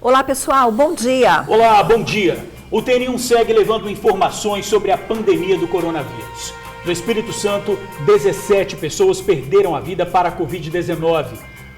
Olá pessoal, bom dia. Olá, bom dia. O TN1 segue levando informações sobre a pandemia do coronavírus. No Espírito Santo, 17 pessoas perderam a vida para a Covid-19.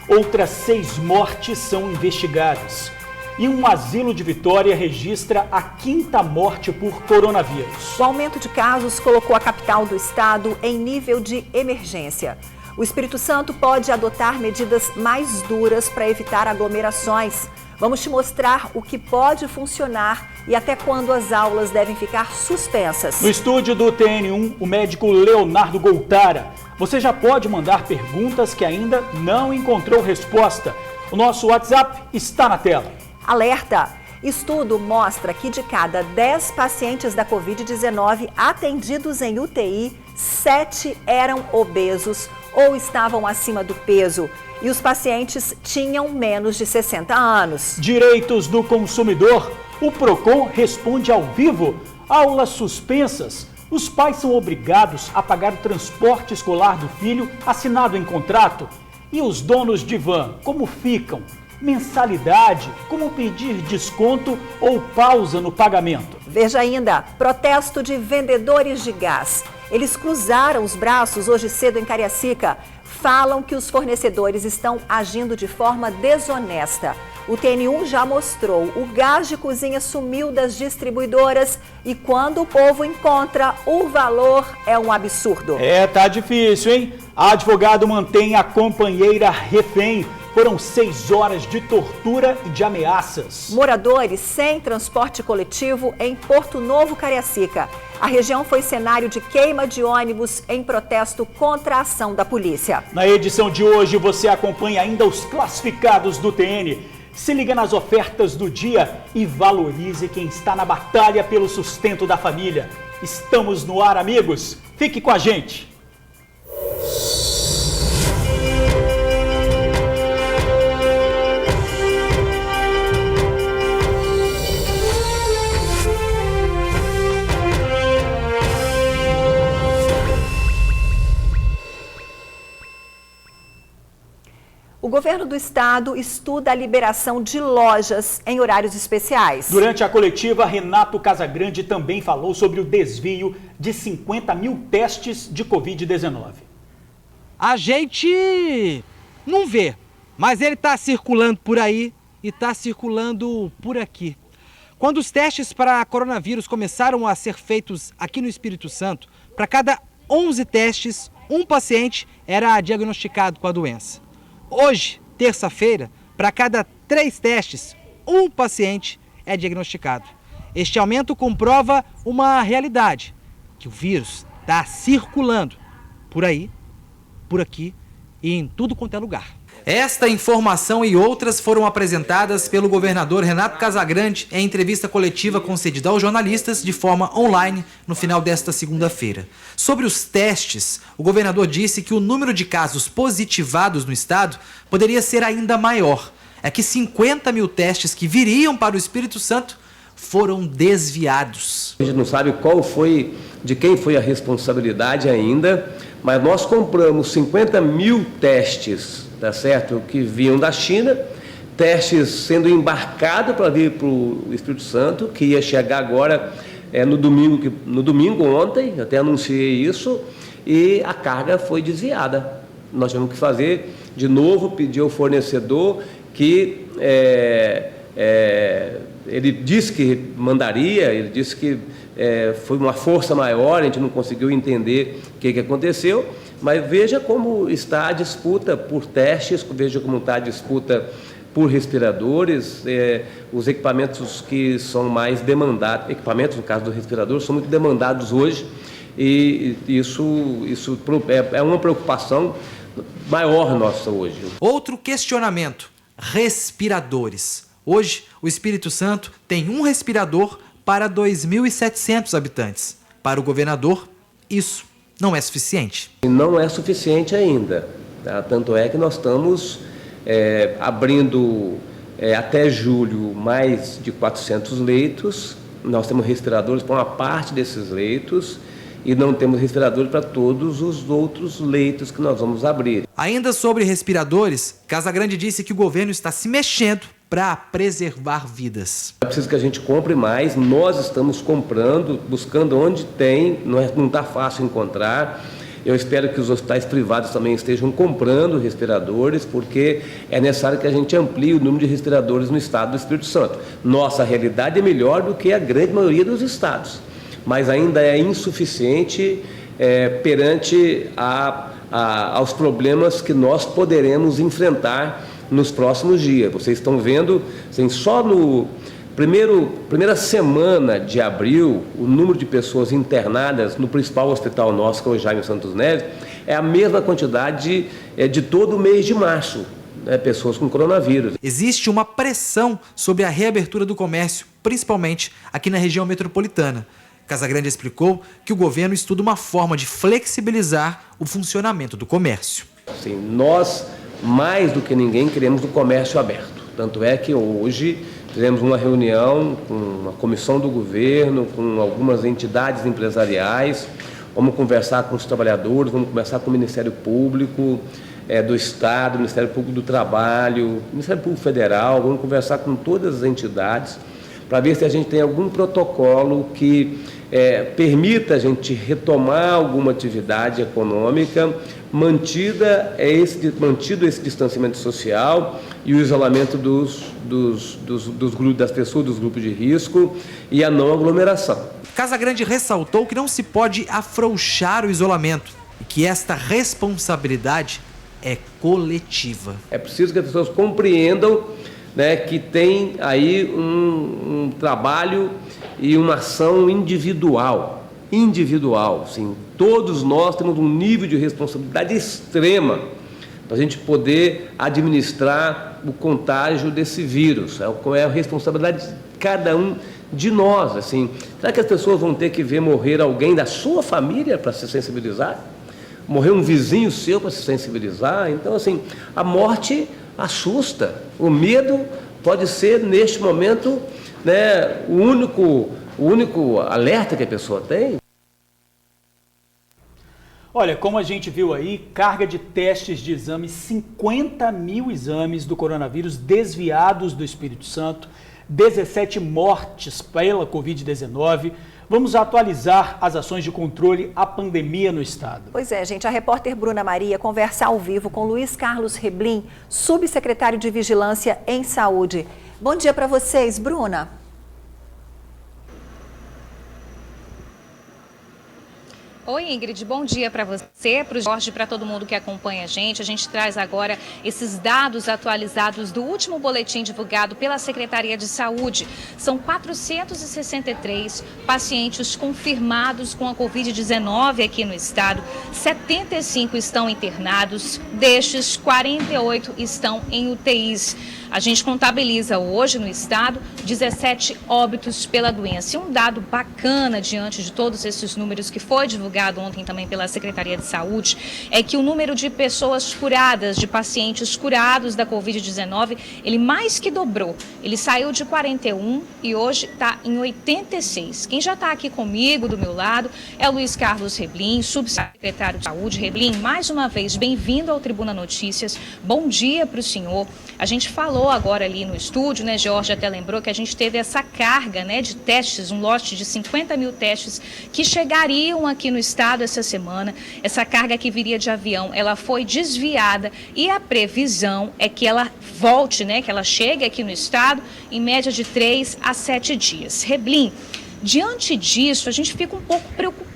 Outras 6 mortes são investigadas. E um asilo de Vitória registra a 5ª morte por coronavírus. O aumento de casos colocou a capital do estado em nível de emergência. O Espírito Santo pode adotar medidas mais duras para evitar aglomerações. Vamos te mostrar o que pode funcionar e até quando as aulas devem ficar suspensas. No estúdio do TN1, o médico Leonardo Goltara. Você já pode mandar perguntas que ainda não encontrou resposta. O nosso WhatsApp está na tela. Alerta! Estudo mostra que de cada 10 pacientes da Covid-19 atendidos em UTI, 7 eram obesos ou estavam acima do peso. E os pacientes tinham menos de 60 anos. Direitos do consumidor. O PROCON responde ao vivo. Aulas suspensas. Os pais são obrigados a pagar o transporte escolar do filho assinado em contrato. E os donos de van, como ficam? Mensalidade, como pedir desconto ou pausa no pagamento. Veja ainda, protesto de vendedores de gás. Eles cruzaram os braços hoje cedo em Cariacica. Falam que os fornecedores estão agindo de forma desonesta. O TN1 já mostrou, o gás de cozinha sumiu das distribuidoras e quando o povo encontra, o valor é um absurdo. Tá difícil, hein? Advogado mantém a companheira refém. Foram 6 horas de tortura e de ameaças. Moradores sem transporte coletivo em Porto Novo, Cariacica. A região foi cenário de queima de ônibus em protesto contra a ação da polícia. Na edição de hoje você acompanha ainda os classificados do TN. Se liga nas ofertas do dia e valorize quem está na batalha pelo sustento da família. Estamos no ar, amigos. Fique com a gente. O governo do estado estuda a liberação de lojas em horários especiais. Durante a coletiva, Renato Casagrande também falou sobre o desvio de 50 mil testes de Covid-19. A gente não vê, mas ele está circulando por aí e está circulando por aqui. Quando os testes para coronavírus começaram a ser feitos aqui no Espírito Santo, para cada 11 testes, um paciente era diagnosticado com a doença. Hoje, terça-feira, para cada 3 testes, um paciente é diagnosticado. Este aumento comprova uma realidade, que o vírus está circulando por aí, por aqui e em tudo quanto é lugar. Esta informação e outras foram apresentadas pelo governador Renato Casagrande em entrevista coletiva concedida aos jornalistas de forma online no final desta segunda-feira. Sobre os testes, o governador disse que o número de casos positivados no estado poderia ser ainda maior. É que 50 mil testes que viriam para o Espírito Santo foram desviados. A gente não sabe de quem foi a responsabilidade ainda, mas nós compramos 50 mil testes, tá certo? Que vinham da China, testes sendo embarcados para vir para o Espírito Santo, que ia chegar agora no domingo ontem, até anunciei isso, e a carga foi desviada. Nós tivemos que fazer de novo, pedir ao fornecedor que ele disse que mandaria, ele disse que foi uma força maior, a gente não conseguiu entender o que aconteceu, mas veja como está a disputa por testes, veja como está a disputa por respiradores, os equipamentos que são mais demandados, equipamentos no caso do respirador, são muito demandados hoje, e isso é uma preocupação maior nossa hoje. Outro questionamento, respiradores. Hoje, o Espírito Santo tem um respirador para 2.700 habitantes. Para o governador, isso não é suficiente. Não é suficiente ainda, tá? Tanto é que nós estamos abrindo até julho mais de 400 leitos. Nós temos respiradores para uma parte desses leitos e não temos respiradores para todos os outros leitos que nós vamos abrir. Ainda sobre respiradores, Casagrande disse que o governo está se mexendo para preservar vidas. É preciso que a gente compre mais, nós estamos comprando, buscando onde tem, não está fácil encontrar. Eu espero que os hospitais privados também estejam comprando respiradores, porque é necessário que a gente amplie o número de respiradores no estado do Espírito Santo. Nossa realidade é melhor do que a grande maioria dos estados, mas ainda é insuficiente perante aos problemas que nós poderemos enfrentar nos próximos dias. Vocês estão vendo, assim, só no primeira semana de abril, o número de pessoas internadas no principal hospital nosso, que é o Jaime Santos Neves, é a mesma quantidade de todo o mês de março, né, pessoas com coronavírus. Existe uma pressão sobre a reabertura do comércio, principalmente aqui na região metropolitana. Casagrande explicou que o governo estuda uma forma de flexibilizar o funcionamento do comércio. Assim, nós, mais do que ninguém, queremos o comércio aberto. Tanto é que hoje fizemos uma reunião com uma comissão do governo, com algumas entidades empresariais. Vamos conversar com os trabalhadores, vamos conversar com o Ministério Público do Estado, Ministério Público do Trabalho, Ministério Público Federal. Vamos conversar com todas as entidades para ver se a gente tem algum protocolo que permita a gente retomar alguma atividade econômica, mantido esse distanciamento social e o isolamento das pessoas, dos grupos de risco e a não aglomeração. Casagrande ressaltou que não se pode afrouxar o isolamento e que esta responsabilidade é coletiva. É preciso que as pessoas compreendam, né, que tem aí um trabalho e uma ação individual, sim. Todos nós temos um nível de responsabilidade extrema para a gente poder administrar o contágio desse vírus. Qual é a responsabilidade de cada um de nós, assim. Será que as pessoas vão ter que ver morrer alguém da sua família para se sensibilizar? Morrer um vizinho seu para se sensibilizar? Então, assim, a morte assusta. O medo pode ser, neste momento, né, o único alerta que a pessoa tem. Olha, como a gente viu aí, carga de testes de exames, 50 mil exames do coronavírus desviados do Espírito Santo, 17 mortes pela Covid-19. Vamos atualizar as ações de controle à pandemia no estado. Pois é, gente. A repórter Bruna Maria conversa ao vivo com Luiz Carlos Reblin, subsecretário de Vigilância em Saúde. Bom dia para vocês, Bruna. Oi, Ingrid, bom dia para você, para o Jorge, para todo mundo que acompanha a gente. A gente traz agora esses dados atualizados do último boletim divulgado pela Secretaria de Saúde. São 463 pacientes confirmados com a Covid-19 aqui no estado. 75 estão internados, destes 48 estão em UTIs. A gente contabiliza hoje no estado 17 óbitos pela doença. E um dado bacana diante de todos esses números que foi divulgado ontem também pela Secretaria de Saúde é que o número de pessoas curadas, de pacientes curados da Covid-19, ele mais que dobrou. Ele saiu de 41 e hoje está em 86. Quem já está aqui comigo, do meu lado, é o Luiz Carlos Reblin, subsecretário de Saúde. Reblin, mais uma vez, bem-vindo ao Tribuna Notícias. Bom dia para o senhor. A gente falou agora ali no estúdio, né, Jorge até lembrou que a gente teve essa carga, né, de testes, um lote de 50 mil testes que chegariam aqui no estado essa semana. Essa carga que viria de avião, ela foi desviada e a previsão é que ela volte, né, que ela chegue aqui no estado em média de 3 a 7 dias. Reblin, diante disso, a gente fica um pouco preocupado,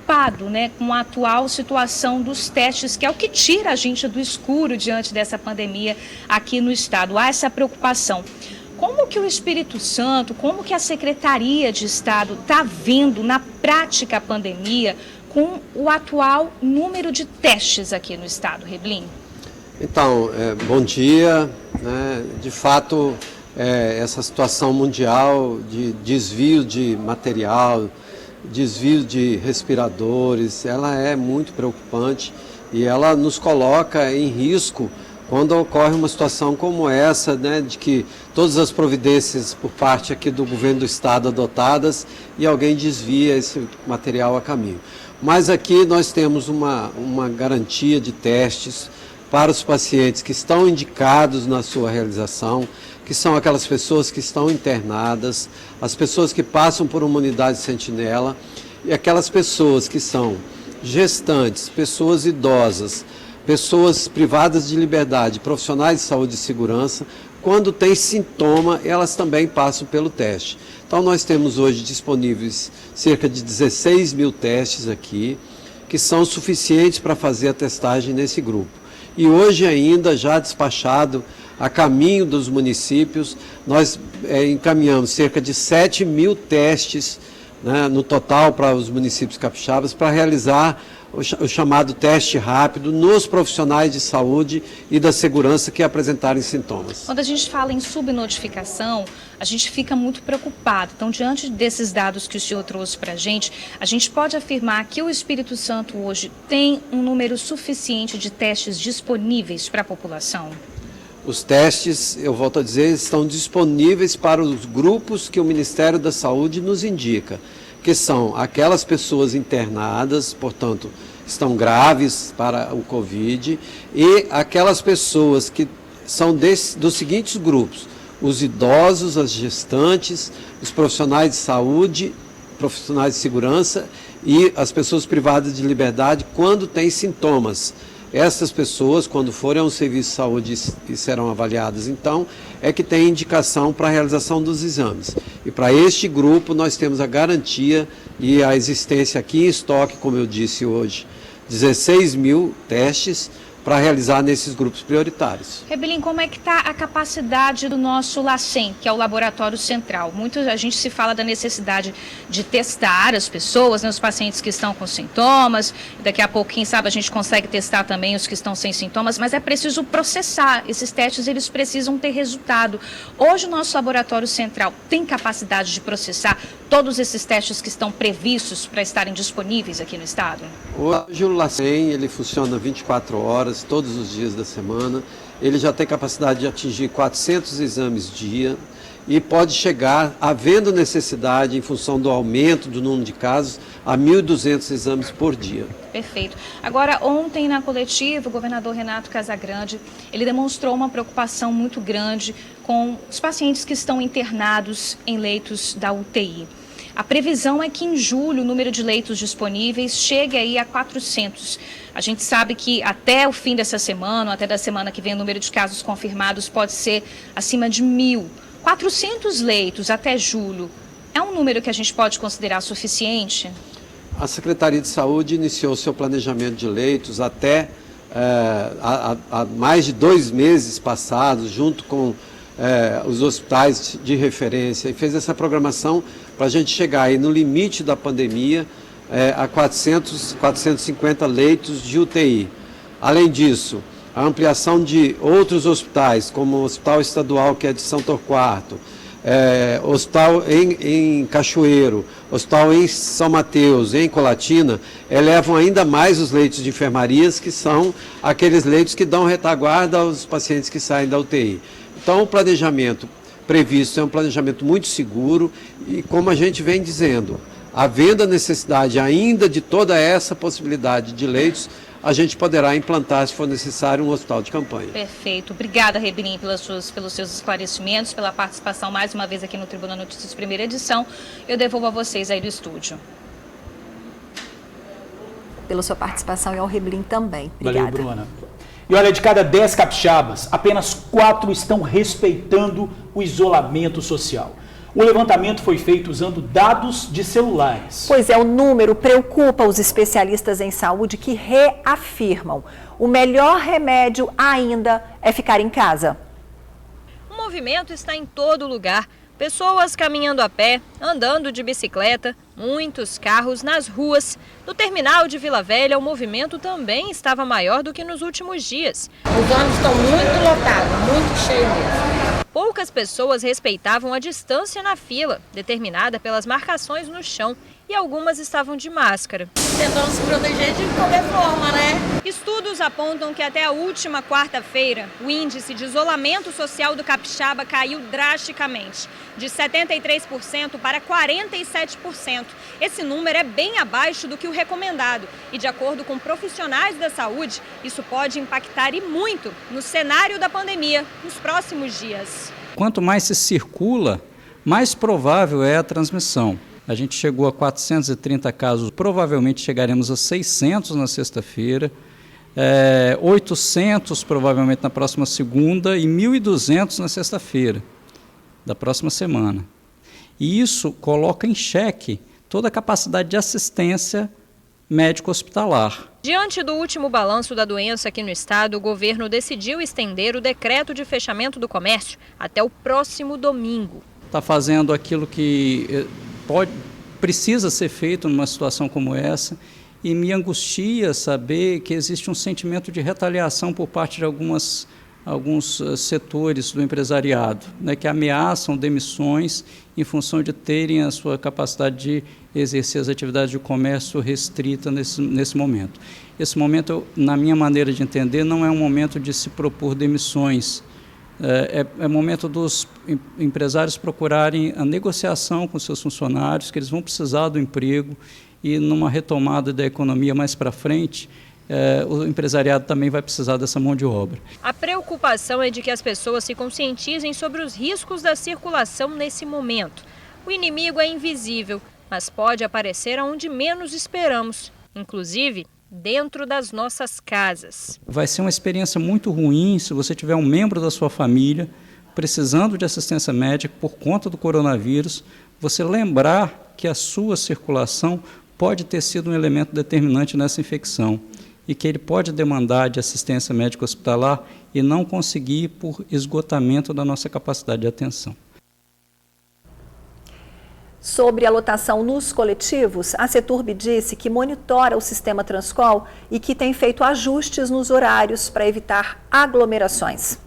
né, com a atual situação dos testes, que é o que tira a gente do escuro diante dessa pandemia aqui no estado. Há essa preocupação. Como que o Espírito Santo, como que a Secretaria de Estado está vendo na prática a pandemia com o atual número de testes aqui no estado, Reblin? Então, bom dia, né? De fato, essa situação mundial de desvio de material, desvio de respiradores, ela é muito preocupante e ela nos coloca em risco quando ocorre uma situação como essa, né, de que todas as providências por parte aqui do governo do estado adotadas e alguém desvia esse material a caminho. Mas aqui nós temos uma garantia de testes para os pacientes que estão indicados na sua realização, que são aquelas pessoas que estão internadas, as pessoas que passam por uma unidade sentinela e aquelas pessoas que são gestantes, pessoas idosas, pessoas privadas de liberdade, profissionais de saúde e segurança. Quando tem sintoma, elas também passam pelo teste. Então nós temos hoje disponíveis cerca de 16 mil testes aqui, que são suficientes para fazer a testagem nesse grupo. E hoje ainda, já despachado a caminho dos municípios, nós encaminhamos cerca de 7 mil testes, né, no total para os municípios capixabas, para realizar o chamado teste rápido nos profissionais de saúde e da segurança que apresentarem sintomas. Quando a gente fala em subnotificação, a gente fica muito preocupado. Então, diante desses dados que o senhor trouxe para a gente pode afirmar que o Espírito Santo hoje tem um número suficiente de testes disponíveis para a população? Os testes, eu volto a dizer, estão disponíveis para os grupos que o Ministério da Saúde nos indica, que são aquelas pessoas internadas, portanto, estão graves para o Covid, e aquelas pessoas que são dos seguintes grupos: os idosos, as gestantes, os profissionais de saúde, profissionais de segurança e as pessoas privadas de liberdade quando têm sintomas. Essas pessoas, quando forem a um serviço de saúde e serão avaliadas, então, é que tem indicação para a realização dos exames. E para este grupo nós temos a garantia e a existência aqui em estoque, como eu disse hoje, 16 mil testes para realizar nesses grupos prioritários. Rebelin, como é que está a capacidade do nosso LACEN, que é o Laboratório Central? A gente se fala da necessidade de testar as pessoas, né, os pacientes que estão com sintomas, daqui a pouco, quem sabe, a gente consegue testar também os que estão sem sintomas, mas é preciso processar. Esses testes, eles precisam ter resultado. Hoje o nosso Laboratório Central tem capacidade de processar todos esses testes que estão previstos para estarem disponíveis aqui no estado? Hoje o LACEN, ele funciona 24 horas, todos os dias da semana. Ele já tem capacidade de atingir 400 exames dia e pode chegar, havendo necessidade, em função do aumento do número de casos, a 1.200 exames por dia. Perfeito. Agora, ontem na coletiva, o governador Renato Casagrande, ele demonstrou uma preocupação muito grande com os pacientes que estão internados em leitos da UTI. A previsão é que em julho o número de leitos disponíveis chegue aí a 400. A gente sabe que até o fim dessa semana, até da semana que vem, o número de casos confirmados pode ser acima de 1.000. 400 leitos até julho é um número que a gente pode considerar suficiente? A Secretaria de Saúde iniciou seu planejamento de leitos até há mais de 2 meses passados, junto com os hospitais de referência, e fez essa programação para a gente chegar aí no limite da pandemia a 450 leitos de UTI. Além disso, a ampliação de outros hospitais, como o Hospital Estadual, que é de São Torquato, hospital em Cachoeiro, hospital em São Mateus, em Colatina, elevam ainda mais os leitos de enfermarias, que são aqueles leitos que dão retaguarda aos pacientes que saem da UTI. Então, o planejamento previsto é um planejamento muito seguro e, como a gente vem dizendo, havendo a necessidade ainda de toda essa possibilidade de leitos, a gente poderá implantar, se for necessário, um hospital de campanha. Perfeito. Obrigada, Rebelin, pelos seus esclarecimentos, pela participação mais uma vez aqui no Tribuna Notícias, primeira edição. Eu devolvo a vocês aí do estúdio. Pela sua participação e ao Rebelin também. Obrigada. Valeu, Bruna. E olha, de cada 10 capixabas, apenas 4 estão respeitando o isolamento social. O levantamento foi feito usando dados de celulares. Pois é, o número preocupa os especialistas em saúde, que reafirmam: o melhor remédio ainda é ficar em casa. O movimento está em todo lugar. Pessoas caminhando a pé, andando de bicicleta, muitos carros nas ruas. No terminal de Vila Velha, o movimento também estava maior do que nos últimos dias. Os ônibus estão muito lotados, muito cheios mesmo. Poucas pessoas respeitavam a distância na fila, determinada pelas marcações no chão. e algumas estavam de máscara. Tentando se proteger de qualquer forma, né? Estudos apontam que até a última quarta-feira, o índice de isolamento social do capixaba caiu drasticamente, de 73% para 47%. Esse número é bem abaixo do que o recomendado e, de acordo com profissionais da saúde, isso pode impactar e muito no cenário da pandemia nos próximos dias. Quanto mais se circula, mais provável é a transmissão. A gente chegou a 430 casos, provavelmente chegaremos a 600 na sexta-feira, 800 provavelmente na próxima segunda e 1.200 na sexta-feira da próxima semana. E isso coloca em xeque toda a capacidade de assistência médico-hospitalar. Diante do último balanço da doença aqui no estado, o governo decidiu estender o decreto de fechamento do comércio até o próximo domingo. Está fazendo aquilo que precisa ser feito numa situação como essa, e me angustia saber que existe um sentimento de retaliação por parte de alguns setores do empresariado, né, que ameaçam demissões em função de terem a sua capacidade de exercer as atividades de comércio restrita nesse momento. Esse momento, na minha maneira de entender, não é um momento de se propor demissões. É momento dos empresários procurarem a negociação com seus funcionários, que eles vão precisar do emprego, e numa retomada da economia mais para frente, o empresariado também vai precisar dessa mão de obra. A preocupação é de que as pessoas se conscientizem sobre os riscos da circulação nesse momento. O inimigo é invisível, mas pode aparecer onde menos esperamos, inclusive dentro das nossas casas. Vai ser uma experiência muito ruim se você tiver um membro da sua família precisando de assistência médica por conta do coronavírus, você lembrar que a sua circulação pode ter sido um elemento determinante nessa infecção e que ele pode demandar de assistência médica hospitalar e não conseguir por esgotamento da nossa capacidade de atenção. Sobre a lotação nos coletivos, a Ceturb disse que monitora o sistema Transcol e que tem feito ajustes nos horários para evitar aglomerações.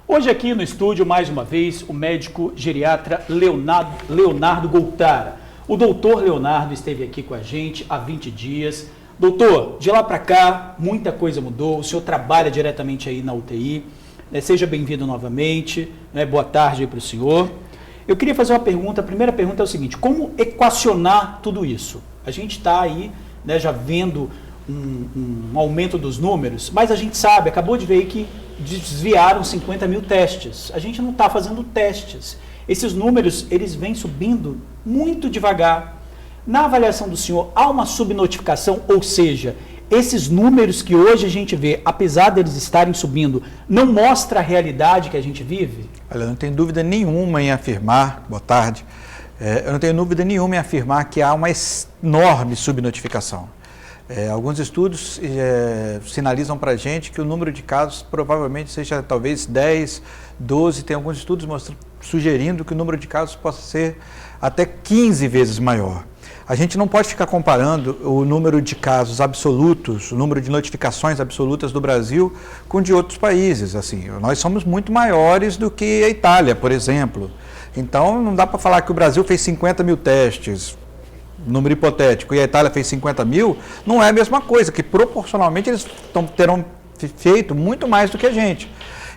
Hoje aqui no estúdio, mais uma vez, o médico geriatra Leonardo Goltara. O doutor Leonardo esteve aqui com a gente há 20 dias. Doutor, de lá para cá, muita coisa mudou, o senhor trabalha diretamente aí na UTI, né? Seja bem-vindo novamente, né? Boa tarde aí para o senhor. Eu queria fazer uma pergunta, a primeira pergunta é o seguinte: como equacionar tudo isso? A gente está aí, né, já vendo um aumento dos números, mas a gente sabe, acabou de ver que desviaram 50 mil testes. A gente não está fazendo testes. Esses números, eles vêm subindo muito devagar. Na avaliação do senhor, há uma subnotificação, ou seja, esses números que hoje a gente vê, apesar deles estarem subindo, não mostra a realidade que a gente vive? Olha, eu não tenho dúvida nenhuma em afirmar, boa tarde, eu não tenho dúvida nenhuma em afirmar que há uma enorme subnotificação. Alguns estudos sinalizam para a gente que o número de casos provavelmente seja talvez 10, 12, tem alguns estudos sugerindo que o número de casos possa ser até 15 vezes maior. A gente não pode ficar comparando o número de casos absolutos, o número de notificações absolutas do Brasil com de outros países. Assim, nós somos muito maiores do que a Itália, por exemplo. Então, não dá para falar que o Brasil fez 50 mil testes, número hipotético, e a Itália fez 50 mil, não é a mesma coisa, que proporcionalmente eles terão feito muito mais do que a gente.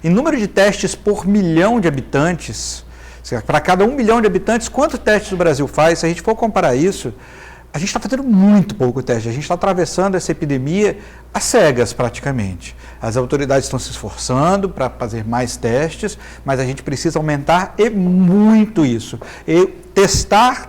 Em número de testes por milhão de habitantes, para cada 1 milhão de habitantes, quantos testes o Brasil faz? Se a gente for comparar isso, a gente está fazendo muito pouco teste. A gente está atravessando essa epidemia às cegas, praticamente. As autoridades estão se esforçando para fazer mais testes, mas a gente precisa aumentar muito isso. E testar.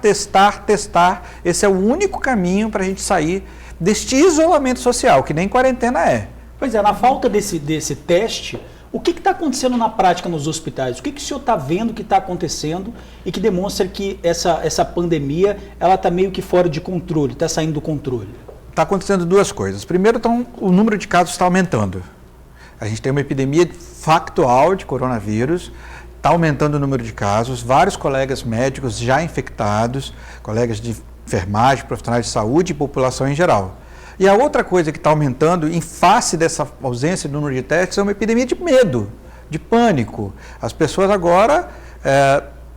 Esse é o único caminho para a gente sair deste isolamento social, que nem quarentena é. Pois é, na falta desse teste, o que está acontecendo na prática nos hospitais? O que o senhor está vendo que está acontecendo e que demonstra que essa pandemia ela está meio que fora de controle, está saindo do controle? Está acontecendo duas coisas. Primeiro, o número de casos está aumentando. A gente tem uma epidemia factual de coronavírus, está aumentando o número de casos, vários colegas médicos já infectados, colegas de enfermagem, profissionais de saúde e população em geral. E a outra coisa que está aumentando, em face dessa ausência do número de testes, é uma epidemia de medo, de pânico. As pessoas agora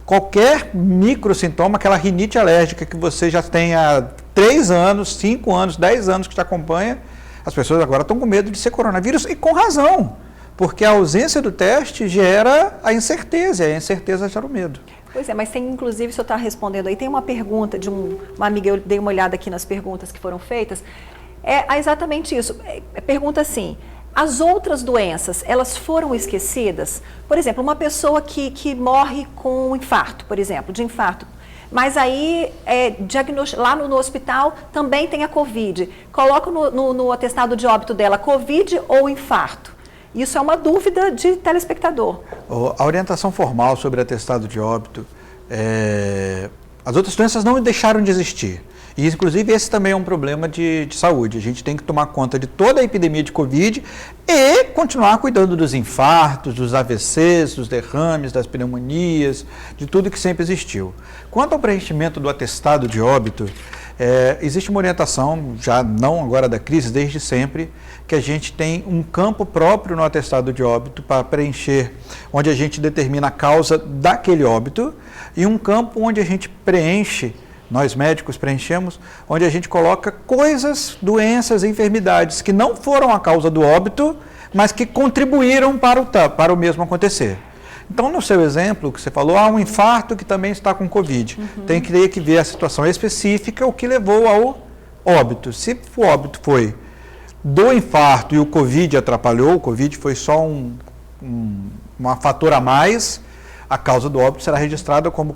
qualquer microsintoma, aquela rinite alérgica que você já tem há 3 anos, 5 anos, 10 anos que te acompanha, as pessoas agora estão com medo de ser coronavírus e com razão, porque a ausência do teste gera a incerteza, e a incerteza gera o medo. Pois é, mas tem, inclusive, se eu estou respondendo aí, tem uma pergunta de uma amiga, eu dei uma olhada aqui nas perguntas que foram feitas, é exatamente isso, pergunta assim, as outras doenças, elas foram esquecidas? Por exemplo, uma pessoa que morre com um infarto, por exemplo, de infarto, mas aí lá no hospital também tem a Covid, coloca no atestado de óbito dela Covid ou infarto? Isso é uma dúvida de telespectador. A orientação formal sobre atestado de óbito, as outras doenças não deixaram de existir. E, inclusive, esse também é um problema de saúde. A gente tem que tomar conta de toda a epidemia de Covid e continuar cuidando dos infartos, dos AVCs, dos derrames, das pneumonias, de tudo que sempre existiu. Quanto ao preenchimento do atestado de óbito, existe uma orientação, já não agora da crise, desde sempre, que a gente tem um campo próprio no atestado de óbito para preencher, onde a gente determina a causa daquele óbito, e um campo onde a gente preenche, nós médicos preenchemos, onde a gente coloca coisas, doenças, enfermidades que não foram a causa do óbito, mas que contribuíram para o mesmo acontecer. Então, no seu exemplo, que você falou, há um infarto que também está com Covid. Tem que ver a situação específica, o que levou ao óbito. Se o óbito foi do infarto e o Covid atrapalhou, o Covid foi só um fator a mais, a causa do óbito será registrada como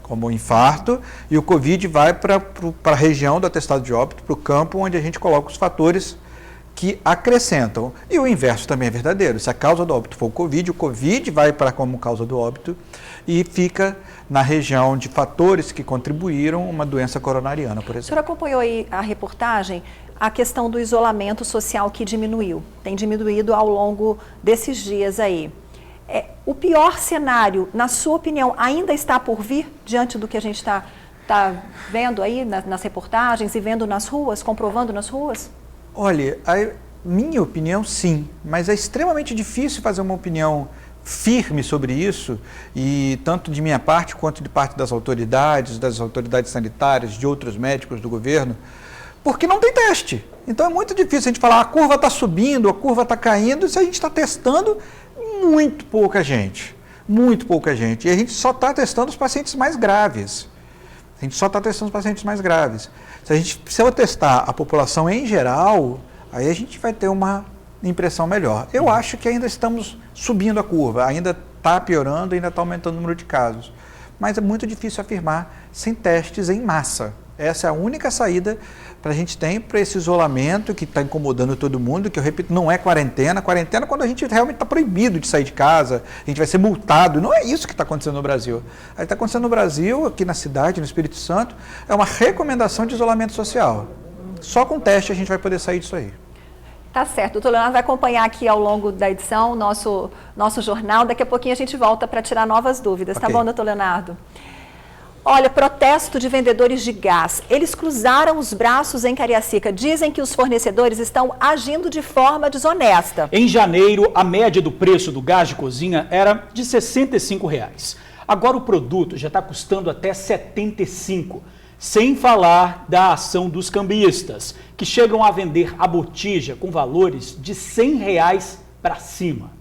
como infarto, e o Covid vai para a região do atestado de óbito, para o campo onde a gente coloca os fatores que acrescentam. E o inverso também é verdadeiro. Se a causa do óbito for o Covid vai para como causa do óbito e fica na região de fatores que contribuíram uma doença coronariana, por exemplo. O senhor acompanhou aí a reportagem, a questão do isolamento social que diminuiu, tem diminuído ao longo desses dias aí. O pior cenário, na sua opinião, ainda está por vir, diante do que a gente está vendo aí nas reportagens e vendo nas ruas, comprovando nas ruas? Olha, a minha opinião, sim, mas é extremamente difícil fazer uma opinião firme sobre isso, e tanto de minha parte quanto de parte das autoridades sanitárias, de outros médicos do governo, porque não tem teste. Então é muito difícil a gente falar, a curva está subindo, a curva está caindo, se a gente está testando muito pouca gente. E a gente só está testando os pacientes mais graves. Se eu testar a população em geral, aí a gente vai ter uma impressão melhor. Eu acho que ainda estamos subindo a curva, ainda está piorando, ainda está aumentando o número de casos. Mas é muito difícil afirmar sem testes em massa. Essa é a única saída que a gente tem para esse isolamento que está incomodando todo mundo, que eu repito, não é quarentena. Quarentena é quando a gente realmente está proibido de sair de casa, a gente vai ser multado. Não é isso que está acontecendo no Brasil. O que está acontecendo no Brasil, aqui na cidade, no Espírito Santo, é uma recomendação de isolamento social. Só com teste a gente vai poder sair disso aí. Tá certo. O doutor Leonardo vai acompanhar aqui ao longo da edição o nosso jornal. Daqui a pouquinho a gente volta para tirar novas dúvidas. Okay. Tá bom, doutor Leonardo? Olha, protesto de vendedores de gás. Eles cruzaram os braços em Cariacica. Dizem que os fornecedores estão agindo de forma desonesta. Em janeiro, a média do preço do gás de cozinha era de R$ 65. Agora o produto já está custando até R$ 75. Sem falar da ação dos cambistas, que chegam a vender a botija com valores de R$ 100 para cima.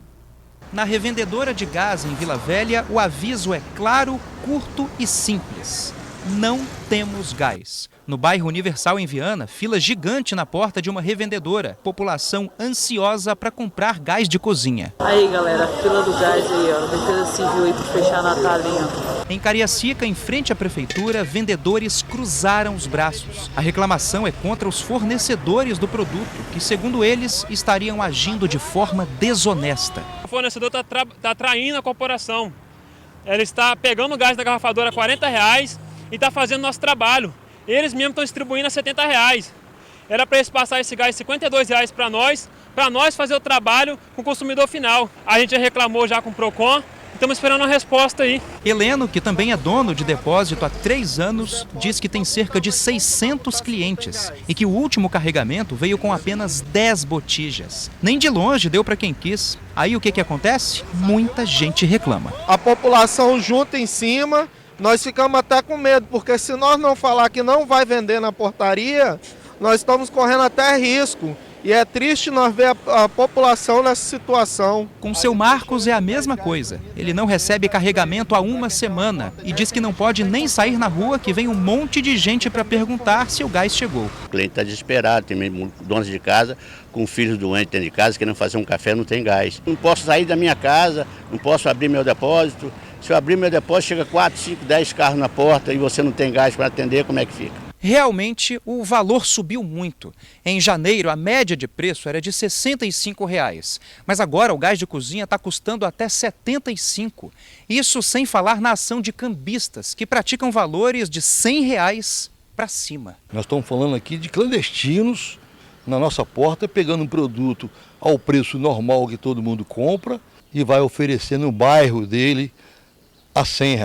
Na revendedora de gás em Vila Velha, o aviso é claro, curto e simples. Não temos gás. No bairro Universal, em Viana, fila gigante na porta de uma revendedora. População ansiosa para comprar gás de cozinha. Aí, galera, fila do gás aí, ó. Defesa Civil aí para fechar a Natalinha. Em Cariacica, em frente à prefeitura, vendedores cruzaram os braços. A reclamação é contra os fornecedores do produto, que, segundo eles, estariam agindo de forma desonesta. O fornecedor está traindo a corporação. Ele está pegando o gás da garrafadora a R$ 40 e está fazendo nosso trabalho. Eles mesmos estão distribuindo a R$ 70. Era para eles passar esse gás R$ 52 para nós fazer o trabalho com o consumidor final. A gente já reclamou já com o Procon, Estamos esperando uma resposta aí. Heleno, que também é dono de depósito há 3 anos, diz que tem cerca de 600 clientes e que o último carregamento veio com apenas 10 botijas. Nem de longe deu para quem quis. Aí o que acontece? Muita gente reclama. A população junta em cima, nós ficamos até com medo, porque se nós não falar que não vai vender na portaria, nós estamos correndo até risco. E é triste nós ver a população nessa situação. Com seu Marcos é a mesma coisa. Ele não recebe carregamento há 1 semana e diz que não pode nem sair na rua, que vem um monte de gente para perguntar se o gás chegou. O cliente está desesperado, tem donos de casa com filhos doentes dentro de casa, querendo fazer um café, não tem gás. Não posso sair da minha casa, não posso abrir meu depósito. Se eu abrir meu depósito, chega 4, 5, 10 carros na porta e você não tem gás para atender, como é que fica? Realmente, o valor subiu muito. Em janeiro, a média de preço era de R$ 65, mas agora o gás de cozinha está custando até R$ 75. Isso sem falar na ação de cambistas, que praticam valores de R$ 100 para cima. Nós estamos falando aqui de clandestinos na nossa porta, pegando um produto ao preço normal que todo mundo compra e vai oferecer no bairro dele a R$ 100.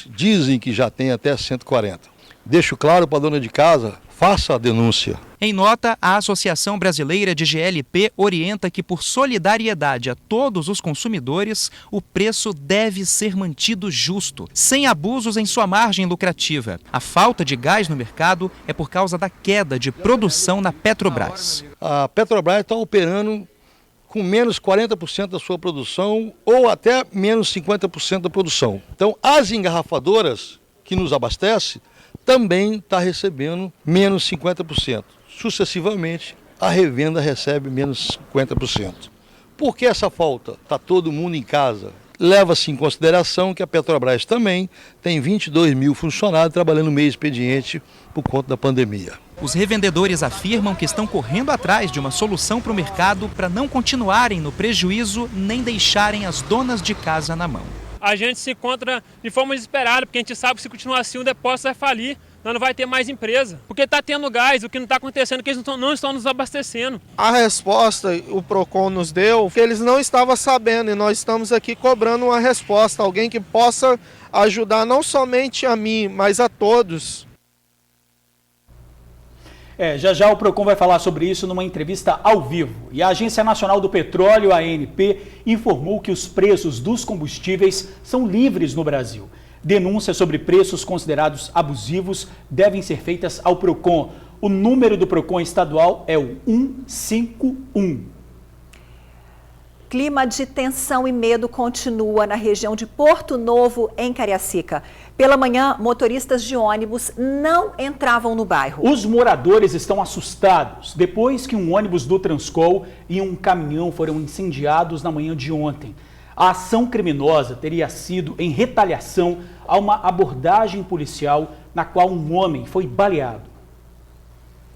Dizem que já tem até 140. Deixo claro para a dona de casa, faça a denúncia. Em nota, a Associação Brasileira de GLP orienta que, por solidariedade a todos os consumidores, o preço deve ser mantido justo, sem abusos em sua margem lucrativa. A falta de gás no mercado é por causa da queda de produção na Petrobras. A Petrobras está operando com menos 40% da sua produção ou até menos 50% da produção. Então, as engarrafadoras que nos abastecem também está recebendo menos 50%. Sucessivamente, a revenda recebe menos 50%. Por que essa falta? Está todo mundo em casa. Leva-se em consideração que a Petrobras também tem 22 mil funcionários trabalhando meio expediente por conta da pandemia. Os revendedores afirmam que estão correndo atrás de uma solução para o mercado para não continuarem no prejuízo nem deixarem as donas de casa na mão. A gente se encontra de forma desesperada, porque a gente sabe que se continuar assim o depósito vai falir, nós não vai ter mais empresa. Porque está tendo gás, o que não está acontecendo é que eles não estão nos abastecendo. A resposta o PROCON nos deu, que eles não estavam sabendo, e nós estamos aqui cobrando uma resposta, alguém que possa ajudar não somente a mim, mas a todos. Já o PROCON vai falar sobre isso numa entrevista ao vivo. E a Agência Nacional do Petróleo, a ANP, informou que os preços dos combustíveis são livres no Brasil. Denúncias sobre preços considerados abusivos devem ser feitas ao PROCON. O número do PROCON estadual é o 151. Clima de tensão e medo continua na região de Porto Novo, em Cariacica. Pela manhã, motoristas de ônibus não entravam no bairro. Os moradores estão assustados depois que um ônibus do Transcol e um caminhão foram incendiados na manhã de ontem. A ação criminosa teria sido em retaliação a uma abordagem policial na qual um homem foi baleado.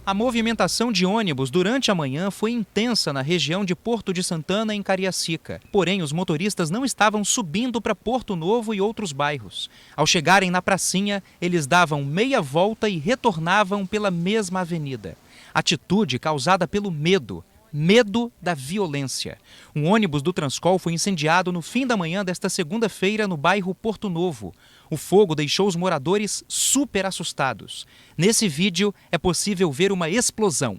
A movimentação de ônibus durante a manhã foi intensa na região de Porto de Santana, em Cariacica. Porém, os motoristas não estavam subindo para Porto Novo e outros bairros. Ao chegarem na pracinha, eles davam meia volta e retornavam pela mesma avenida. Atitude causada pelo medo da violência. Um ônibus do Transcol foi incendiado no fim da manhã desta segunda-feira no bairro Porto Novo. O fogo deixou os moradores super assustados. Nesse vídeo é possível ver uma explosão.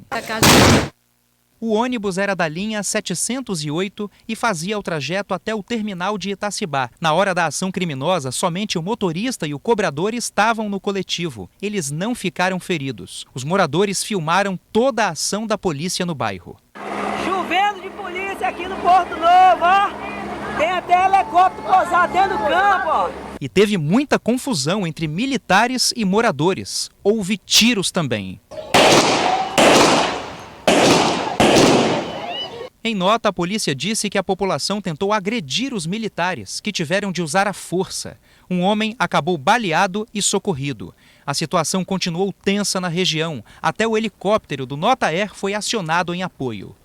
O ônibus era da linha 708 e fazia o trajeto até o terminal de Itacibá. Na hora da ação criminosa, somente o motorista e o cobrador estavam no coletivo. Eles não ficaram feridos. Os moradores filmaram toda a ação da polícia no bairro. Chovendo de polícia aqui no Porto Novo, ó. Tem até helicóptero pousado dentro do campo, ó. E teve muita confusão entre militares e moradores. Houve tiros também. Em nota, a polícia disse que a população tentou agredir os militares, que tiveram de usar a força. Um homem acabou baleado e socorrido. A situação continuou tensa na região. Até o helicóptero do Nota Air foi acionado em apoio.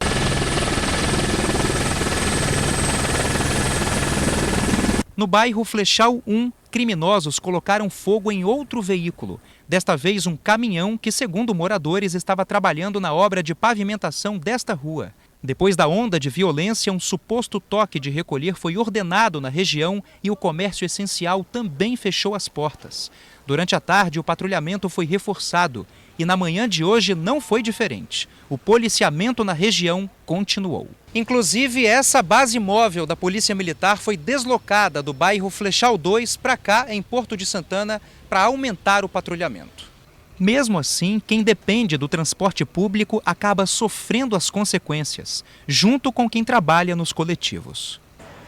No bairro Flechal 1, criminosos colocaram fogo em outro veículo. Desta vez um caminhão que, segundo moradores, estava trabalhando na obra de pavimentação desta rua. Depois da onda de violência, um suposto toque de recolher foi ordenado na região e o comércio essencial também fechou as portas. Durante a tarde, o patrulhamento foi reforçado e na manhã de hoje não foi diferente. O policiamento na região continuou. Inclusive, essa base móvel da Polícia Militar foi deslocada do bairro Flechal 2 para cá, em Porto de Santana, para aumentar o patrulhamento. Mesmo assim, quem depende do transporte público acaba sofrendo as consequências, junto com quem trabalha nos coletivos.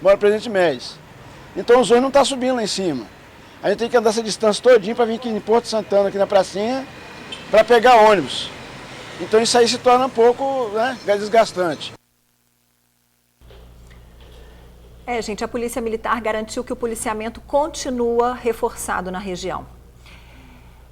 Bora Presidente Médici. Então os ônibus não estão subindo lá em cima. A gente tem que andar essa distância todinha para vir aqui em Porto Santana, aqui na pracinha, para pegar ônibus. Então isso aí se torna um pouco, né, desgastante. Gente, a Polícia Militar garantiu que o policiamento continua reforçado na região.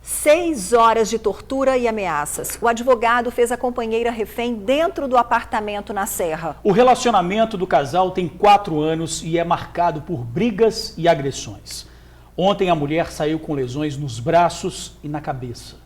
6 horas de tortura e ameaças. O advogado fez a companheira refém dentro do apartamento na Serra. O relacionamento do casal tem 4 anos e é marcado por brigas e agressões. Ontem a mulher saiu com lesões nos braços e na cabeça.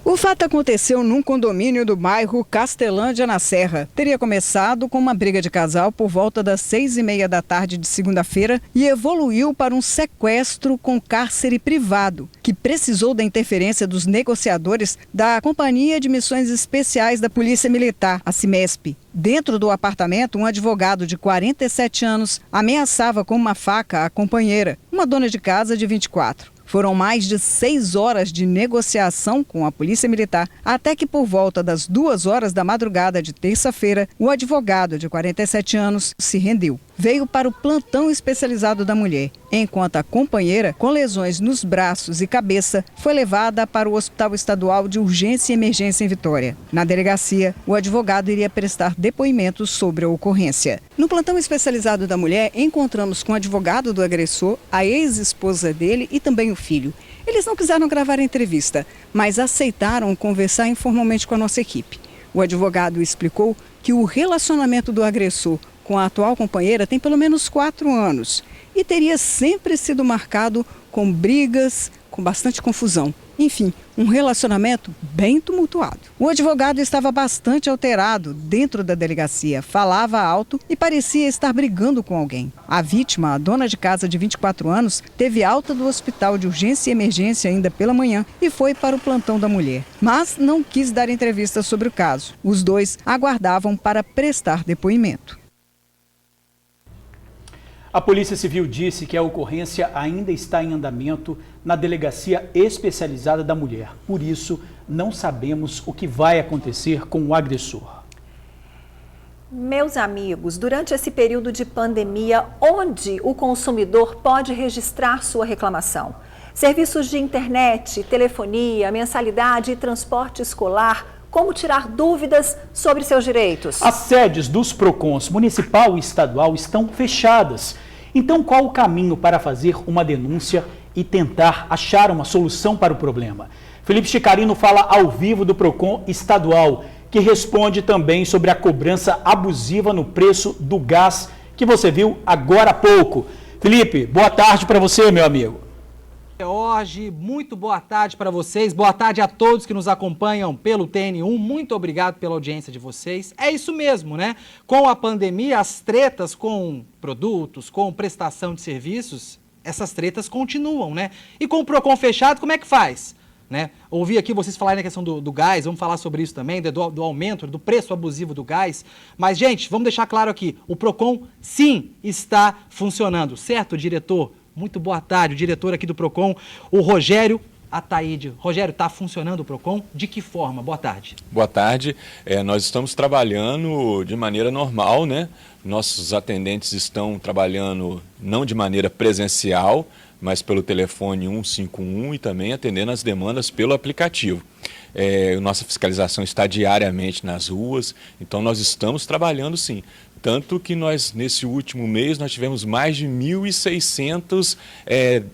O fato aconteceu num condomínio do bairro Castelândia, na Serra. Teria começado com uma briga de casal por volta das 6h30 da tarde de segunda-feira e evoluiu para um sequestro com cárcere privado, que precisou da interferência dos negociadores da Companhia de Missões Especiais da Polícia Militar, a CIMESP. Dentro do apartamento, um advogado de 47 anos ameaçava com uma faca a companheira, uma dona de casa de 24. Foram mais de 6 horas de negociação com a Polícia Militar, até que por volta das 2 horas da madrugada de terça-feira, o advogado de 47 anos se rendeu. Veio para o plantão especializado da mulher, enquanto a companheira, com lesões nos braços e cabeça, foi levada para o Hospital Estadual de Urgência e Emergência em Vitória. Na delegacia, o advogado iria prestar depoimentos sobre a ocorrência. No plantão especializado da mulher, encontramos com o advogado do agressor, a ex-esposa dele e também o filho. Eles não quiseram gravar a entrevista, mas aceitaram conversar informalmente com a nossa equipe. O advogado explicou que o relacionamento do agressor com a atual companheira tem pelo menos 4 anos e teria sempre sido marcado com brigas, com bastante confusão. Enfim, um relacionamento bem tumultuado. O advogado estava bastante alterado dentro da delegacia, falava alto e parecia estar brigando com alguém. A vítima, a dona de casa de 24 anos, teve alta do Hospital de Urgência e Emergência ainda pela manhã e foi para o plantão da mulher. Mas não quis dar entrevista sobre o caso. Os dois aguardavam para prestar depoimento. A Polícia Civil disse que a ocorrência ainda está em andamento na Delegacia Especializada da Mulher. Por isso, não sabemos o que vai acontecer com o agressor. Meus amigos, durante esse período de pandemia, onde o consumidor pode registrar sua reclamação? Serviços de internet, telefonia, mensalidade e transporte escolar. Como tirar dúvidas sobre seus direitos? As sedes dos PROCONs municipal e estadual estão fechadas. Então, qual o caminho para fazer uma denúncia e tentar achar uma solução para o problema? Felipe Chicarino fala ao vivo do PROCON estadual, que responde também sobre a cobrança abusiva no preço do gás que você viu agora há pouco. Felipe, boa tarde para você, meu amigo. Hoje, muito boa tarde para vocês, boa tarde a todos que nos acompanham pelo TN1, muito obrigado pela audiência de vocês. É isso mesmo, né? Com a pandemia, as tretas com produtos, com prestação de serviços, essas tretas continuam, né? E com o PROCON fechado, como é que faz? Né? Ouvi aqui vocês falarem na questão do gás, vamos falar sobre isso também, do aumento, do preço abusivo do gás. Mas, gente, vamos deixar claro aqui, o PROCON sim está funcionando, certo, diretor? Muito boa tarde, o diretor aqui do PROCON, o Rogério Ataíde. Rogério, está funcionando o PROCON? De que forma? Boa tarde. Boa tarde. Nós estamos trabalhando de maneira normal, né? Nossos atendentes estão trabalhando não de maneira presencial, mas pelo telefone 151 e também atendendo as demandas pelo aplicativo. Nossa fiscalização está diariamente nas ruas, então nós estamos trabalhando sim. Tanto que nós, nesse último mês, nós tivemos mais de 1.600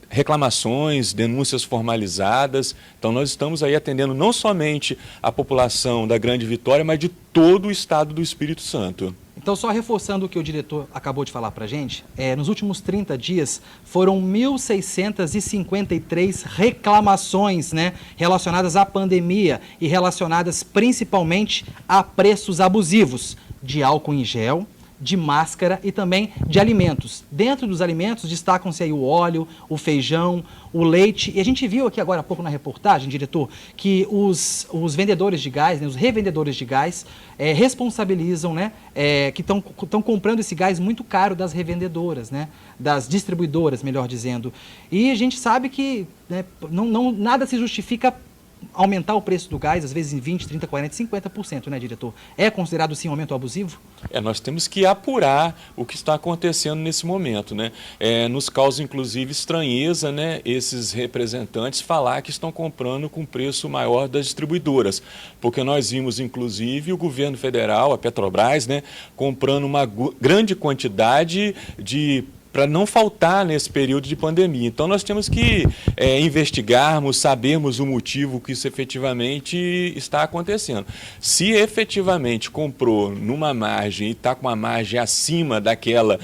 reclamações, denúncias formalizadas. Então nós estamos aí atendendo não somente a população da Grande Vitória, mas de todo o estado do Espírito Santo. Então, só reforçando o que o diretor acabou de falar para a gente, nos últimos 30 dias foram 1.653 reclamações, né, relacionadas à pandemia e relacionadas principalmente a preços abusivos. de álcool em gel, de máscara e também de alimentos. Dentro dos alimentos destacam-se aí o óleo, o feijão, o leite. E a gente viu aqui agora há pouco na reportagem, diretor, que os vendedores de gás, né, os revendedores de gás, responsabilizam, né, que estão comprando esse gás muito caro das revendedoras, né, das distribuidoras, melhor dizendo. E a gente sabe que, né, nada se justifica aumentar o preço do gás, às vezes em 20%, 30%, 40%, 50%, né, diretor? É considerado, sim, um aumento abusivo? Nós temos que apurar o que está acontecendo nesse momento, né? Nos causa, inclusive, estranheza, né, esses representantes falar que estão comprando com preço maior das distribuidoras, porque nós vimos, inclusive, o governo federal, a Petrobras, né, comprando uma grande quantidade para não faltar nesse período de pandemia. Então, nós temos que investigarmos, sabermos o motivo que isso efetivamente está acontecendo. Se efetivamente comprou numa margem e está com uma margem acima daquela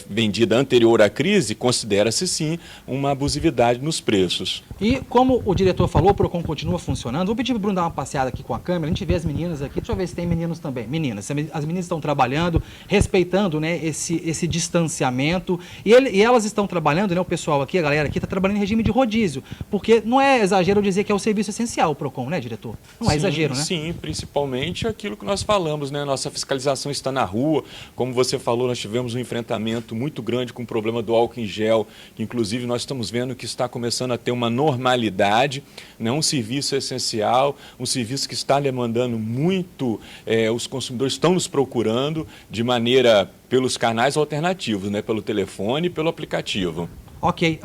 vendida anterior à crise, considera-se sim uma abusividade nos preços. E como o diretor falou, o PROCON continua funcionando. Vou pedir para o Bruno dar uma passeada aqui com a câmera, a gente vê as meninas aqui, deixa eu ver se tem meninos também. Meninas, as meninas estão trabalhando, respeitando, né, esse distanciamento, e elas estão trabalhando, né, o pessoal aqui, a galera aqui está trabalhando em regime de rodízio, porque não é exagero dizer que é o serviço essencial, o PROCON, né, diretor? Não é exagero, né? Sim, principalmente aquilo que nós falamos, né, nossa fiscalização está na rua, como você falou, nós tivemos um enfrentamento muito grande com o problema do álcool em gel, que inclusive nós estamos vendo que está começando a ter uma normalidade, né? Um serviço essencial, um serviço que está demandando muito, os consumidores estão nos procurando de maneira pelos canais alternativos, né? Pelo telefone e pelo aplicativo. Ok,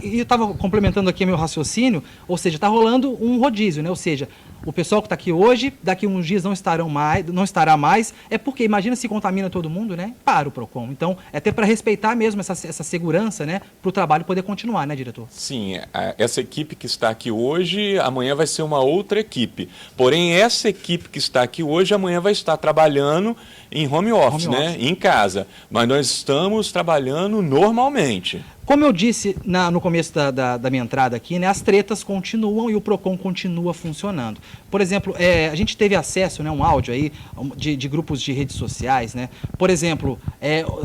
e eu estava complementando aqui meu raciocínio, ou seja, está rolando um rodízio, né? Ou seja, o pessoal que está aqui hoje, daqui a uns dias não estará mais, é porque, imagina se contamina todo mundo, né? Para o PROCON. Então, é até para respeitar mesmo essa segurança, né? Para o trabalho poder continuar, né, diretor? Sim, essa equipe que está aqui hoje, amanhã vai ser uma outra equipe. Porém, essa equipe que está aqui hoje, amanhã vai estar trabalhando em home office, né? Em casa. Mas nós estamos trabalhando normalmente. Como eu disse no começo da minha entrada aqui, né, as tretas continuam e o PROCON continua funcionando. Por exemplo, a gente teve acesso, né, um áudio aí de grupos de redes sociais, né, por exemplo,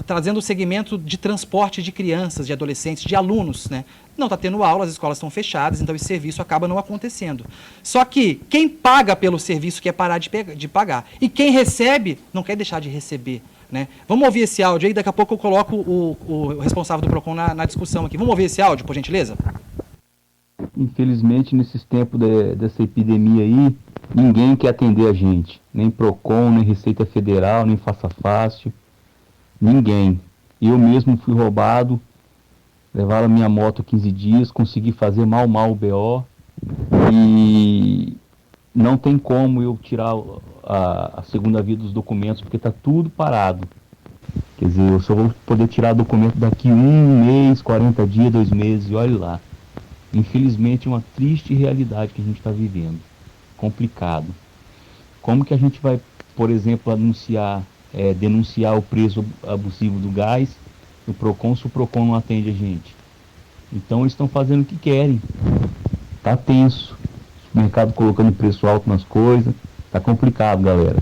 trazendo o segmento de transporte de crianças, de adolescentes, de alunos, né. Não está tendo aula, as escolas estão fechadas, então esse serviço acaba não acontecendo. Só que quem paga pelo serviço quer parar de pagar. E quem recebe não quer deixar de receber. Né? Vamos ouvir esse áudio aí, daqui a pouco eu coloco o responsável do PROCON na discussão aqui. Vamos ouvir esse áudio, por gentileza? Infelizmente, nesses tempos dessa epidemia aí, ninguém quer atender a gente. Nem PROCON, nem Receita Federal, nem Faça Fácil. Ninguém. Eu mesmo fui roubado, levaram a minha moto 15 dias, consegui fazer mal o BO. E não tem como eu tirar a segunda via dos documentos, porque está tudo parado. Quer dizer, eu só vou poder tirar documento daqui 1 mês, 40 dias, 2 meses, e olha lá. Infelizmente é uma triste realidade que a gente está vivendo. Complicado. Como que a gente vai, por exemplo, denunciar o preço abusivo do gás no PROCON se o PROCON não atende a gente? Então eles estão fazendo o que querem. Tá tenso. O mercado colocando preço alto nas coisas. Tá complicado, galera.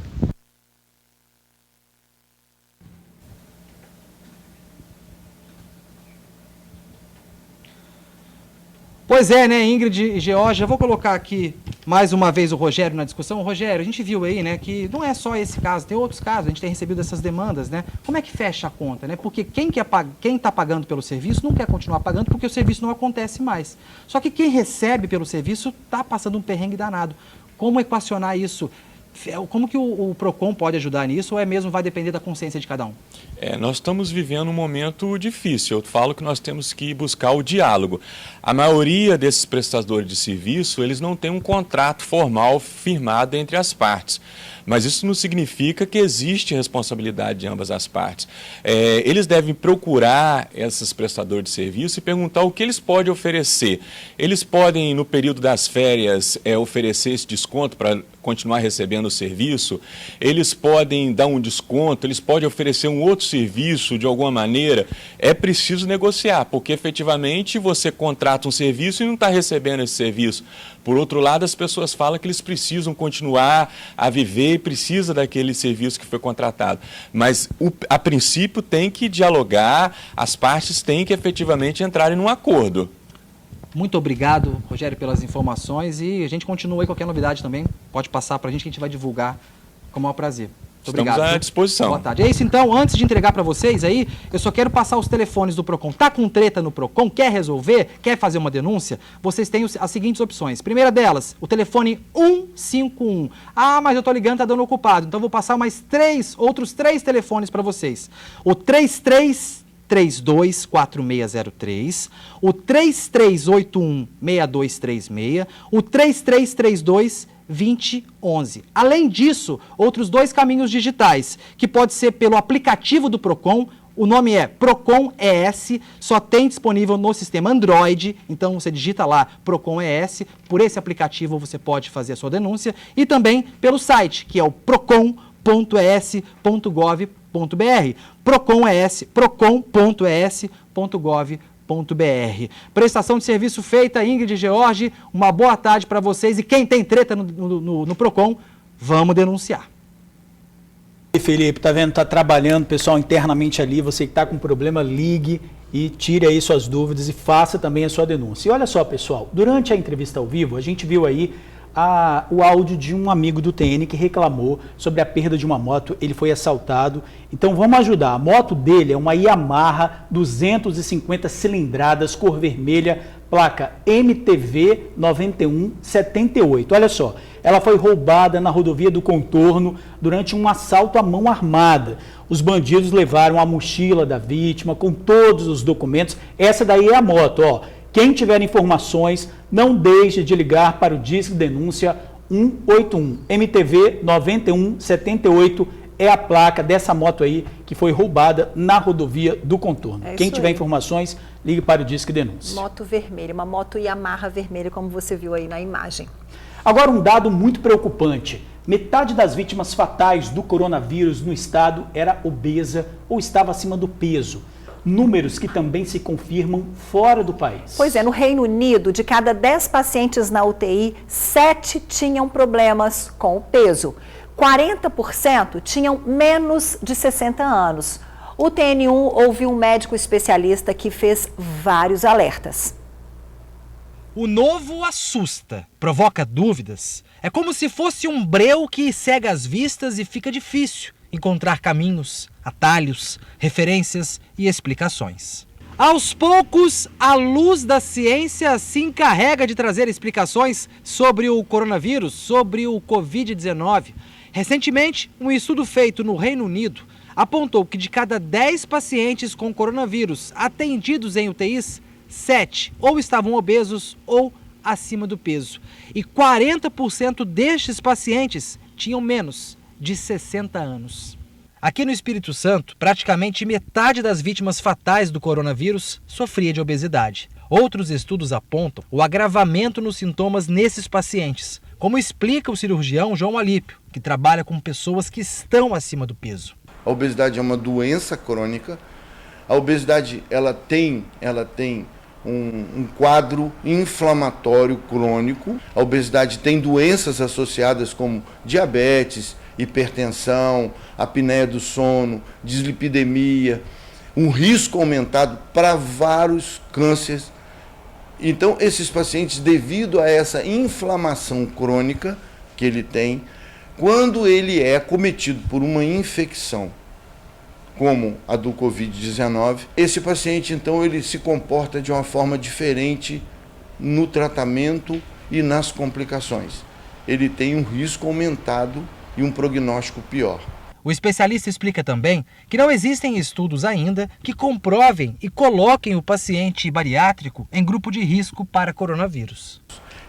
Pois é, né, Ingrid e Georgia, vou colocar aqui mais uma vez o Rogério na discussão. Rogério, a gente viu aí, né, que não é só esse caso, tem outros casos, a gente tem recebido essas demandas, né? Como é que fecha a conta, né? Porque quem está pagando pelo serviço não quer continuar pagando porque o serviço não acontece mais. Só que quem recebe pelo serviço está passando um perrengue danado. Como equacionar isso? Como que o PROCON pode ajudar nisso, ou mesmo vai depender da consciência de cada um? Nós estamos vivendo um momento difícil. Eu falo que nós temos que buscar o diálogo. A maioria desses prestadores de serviço, eles não têm um contrato formal firmado entre as partes. Mas isso não significa que existe responsabilidade de ambas as partes. Eles devem procurar esses prestadores de serviço e perguntar o que eles podem oferecer. Eles podem, no período das férias, oferecer esse desconto para continuar recebendo o serviço, eles podem dar um desconto, eles podem oferecer um outro serviço de alguma maneira. É preciso negociar, porque efetivamente você contrata um serviço e não está recebendo esse serviço. Por outro lado, as pessoas falam que eles precisam continuar a viver e precisa daquele serviço que foi contratado. Mas, a princípio, tem que dialogar, as partes têm que efetivamente entrarem num acordo. Muito obrigado, Rogério, pelas informações, e a gente continua aí, qualquer novidade também, pode passar para a gente que a gente vai divulgar com o maior prazer. Muito Estamos obrigado. à disposição. Boa tarde. É isso então, antes de entregar para vocês aí, eu só quero passar os telefones do PROCON. Tá com treta no PROCON, quer resolver, quer fazer uma denúncia? Vocês têm as seguintes opções. Primeira delas, o telefone 151. Ah, mas eu tô ligando, tá dando ocupado. Então vou passar outros três telefones para vocês. O 3332-4603, o 3381-6236, o 3332-2011. Além disso, outros 2 caminhos digitais, que pode ser pelo aplicativo do PROCON. O nome é PROCON ES, só tem disponível no sistema Android, então você digita lá PROCON ES, por esse aplicativo você pode fazer a sua denúncia, e também pelo site, que é o procon.es.gov.br, procon.es.gov.br. Prestação de serviço feita, Ingrid e George, uma boa tarde para vocês, e quem tem treta no PROCON, vamos denunciar. Felipe, tá vendo, tá trabalhando, pessoal, internamente ali, você que tá com problema, ligue e tire aí suas dúvidas e faça também a sua denúncia. E olha só, pessoal, durante a entrevista ao vivo, a gente viu aí o áudio de um amigo do TN que reclamou sobre a perda de uma moto, ele foi assaltado. Então vamos ajudar. A moto dele é uma Yamaha 250 cilindradas, cor vermelha, placa MTV 9178. Olha só, ela foi roubada na rodovia do Contorno durante um assalto à mão armada. Os bandidos levaram a mochila da vítima com todos os documentos. Essa daí é a moto, ó. Quem tiver informações, não deixe de ligar para o Disque Denúncia 181. MTV 9178 é a placa dessa moto aí que foi roubada na rodovia do Contorno. Quem tiver informações, ligue para o Disque Denúncia. Moto vermelha, uma moto Yamaha vermelha, como você viu aí na imagem. Agora, um dado muito preocupante. Metade das vítimas fatais do coronavírus no estado era obesa ou estava acima do peso. Números que também se confirmam fora do país. Pois é, no Reino Unido, de cada 10 pacientes na UTI, 7 tinham problemas com o peso. 40% tinham menos de 60 anos. O TN1 ouviu um médico especialista que fez vários alertas. O novo assusta, provoca dúvidas. É como se fosse um breu que cega as vistas e fica difícil encontrar caminhos, atalhos, referências e explicações. Aos poucos, a luz da ciência se encarrega de trazer explicações sobre o coronavírus, sobre o Covid-19. Recentemente, um estudo feito no Reino Unido apontou que de cada 10 pacientes com coronavírus atendidos em UTIs, 7 ou estavam obesos ou acima do peso. E 40% destes pacientes tinham menos de 60 anos. Aqui no Espírito Santo, praticamente metade das vítimas fatais do coronavírus sofria de obesidade. Outros estudos apontam o agravamento nos sintomas nesses pacientes, como explica o cirurgião João Alípio, que trabalha com pessoas que estão acima do peso. A obesidade é uma doença crônica. A obesidade ela tem um quadro inflamatório crônico. A obesidade tem doenças associadas como diabetes, hipertensão, apneia do sono, dislipidemia, um risco aumentado para vários cânceres. Então, esses pacientes, devido a essa inflamação crônica que ele tem, quando ele é acometido por uma infecção, como a do Covid-19, esse paciente, então, ele se comporta de uma forma diferente no tratamento e nas complicações. Ele tem um risco aumentado e um prognóstico pior. O especialista explica também que não existem estudos ainda que comprovem e coloquem o paciente bariátrico em grupo de risco para coronavírus.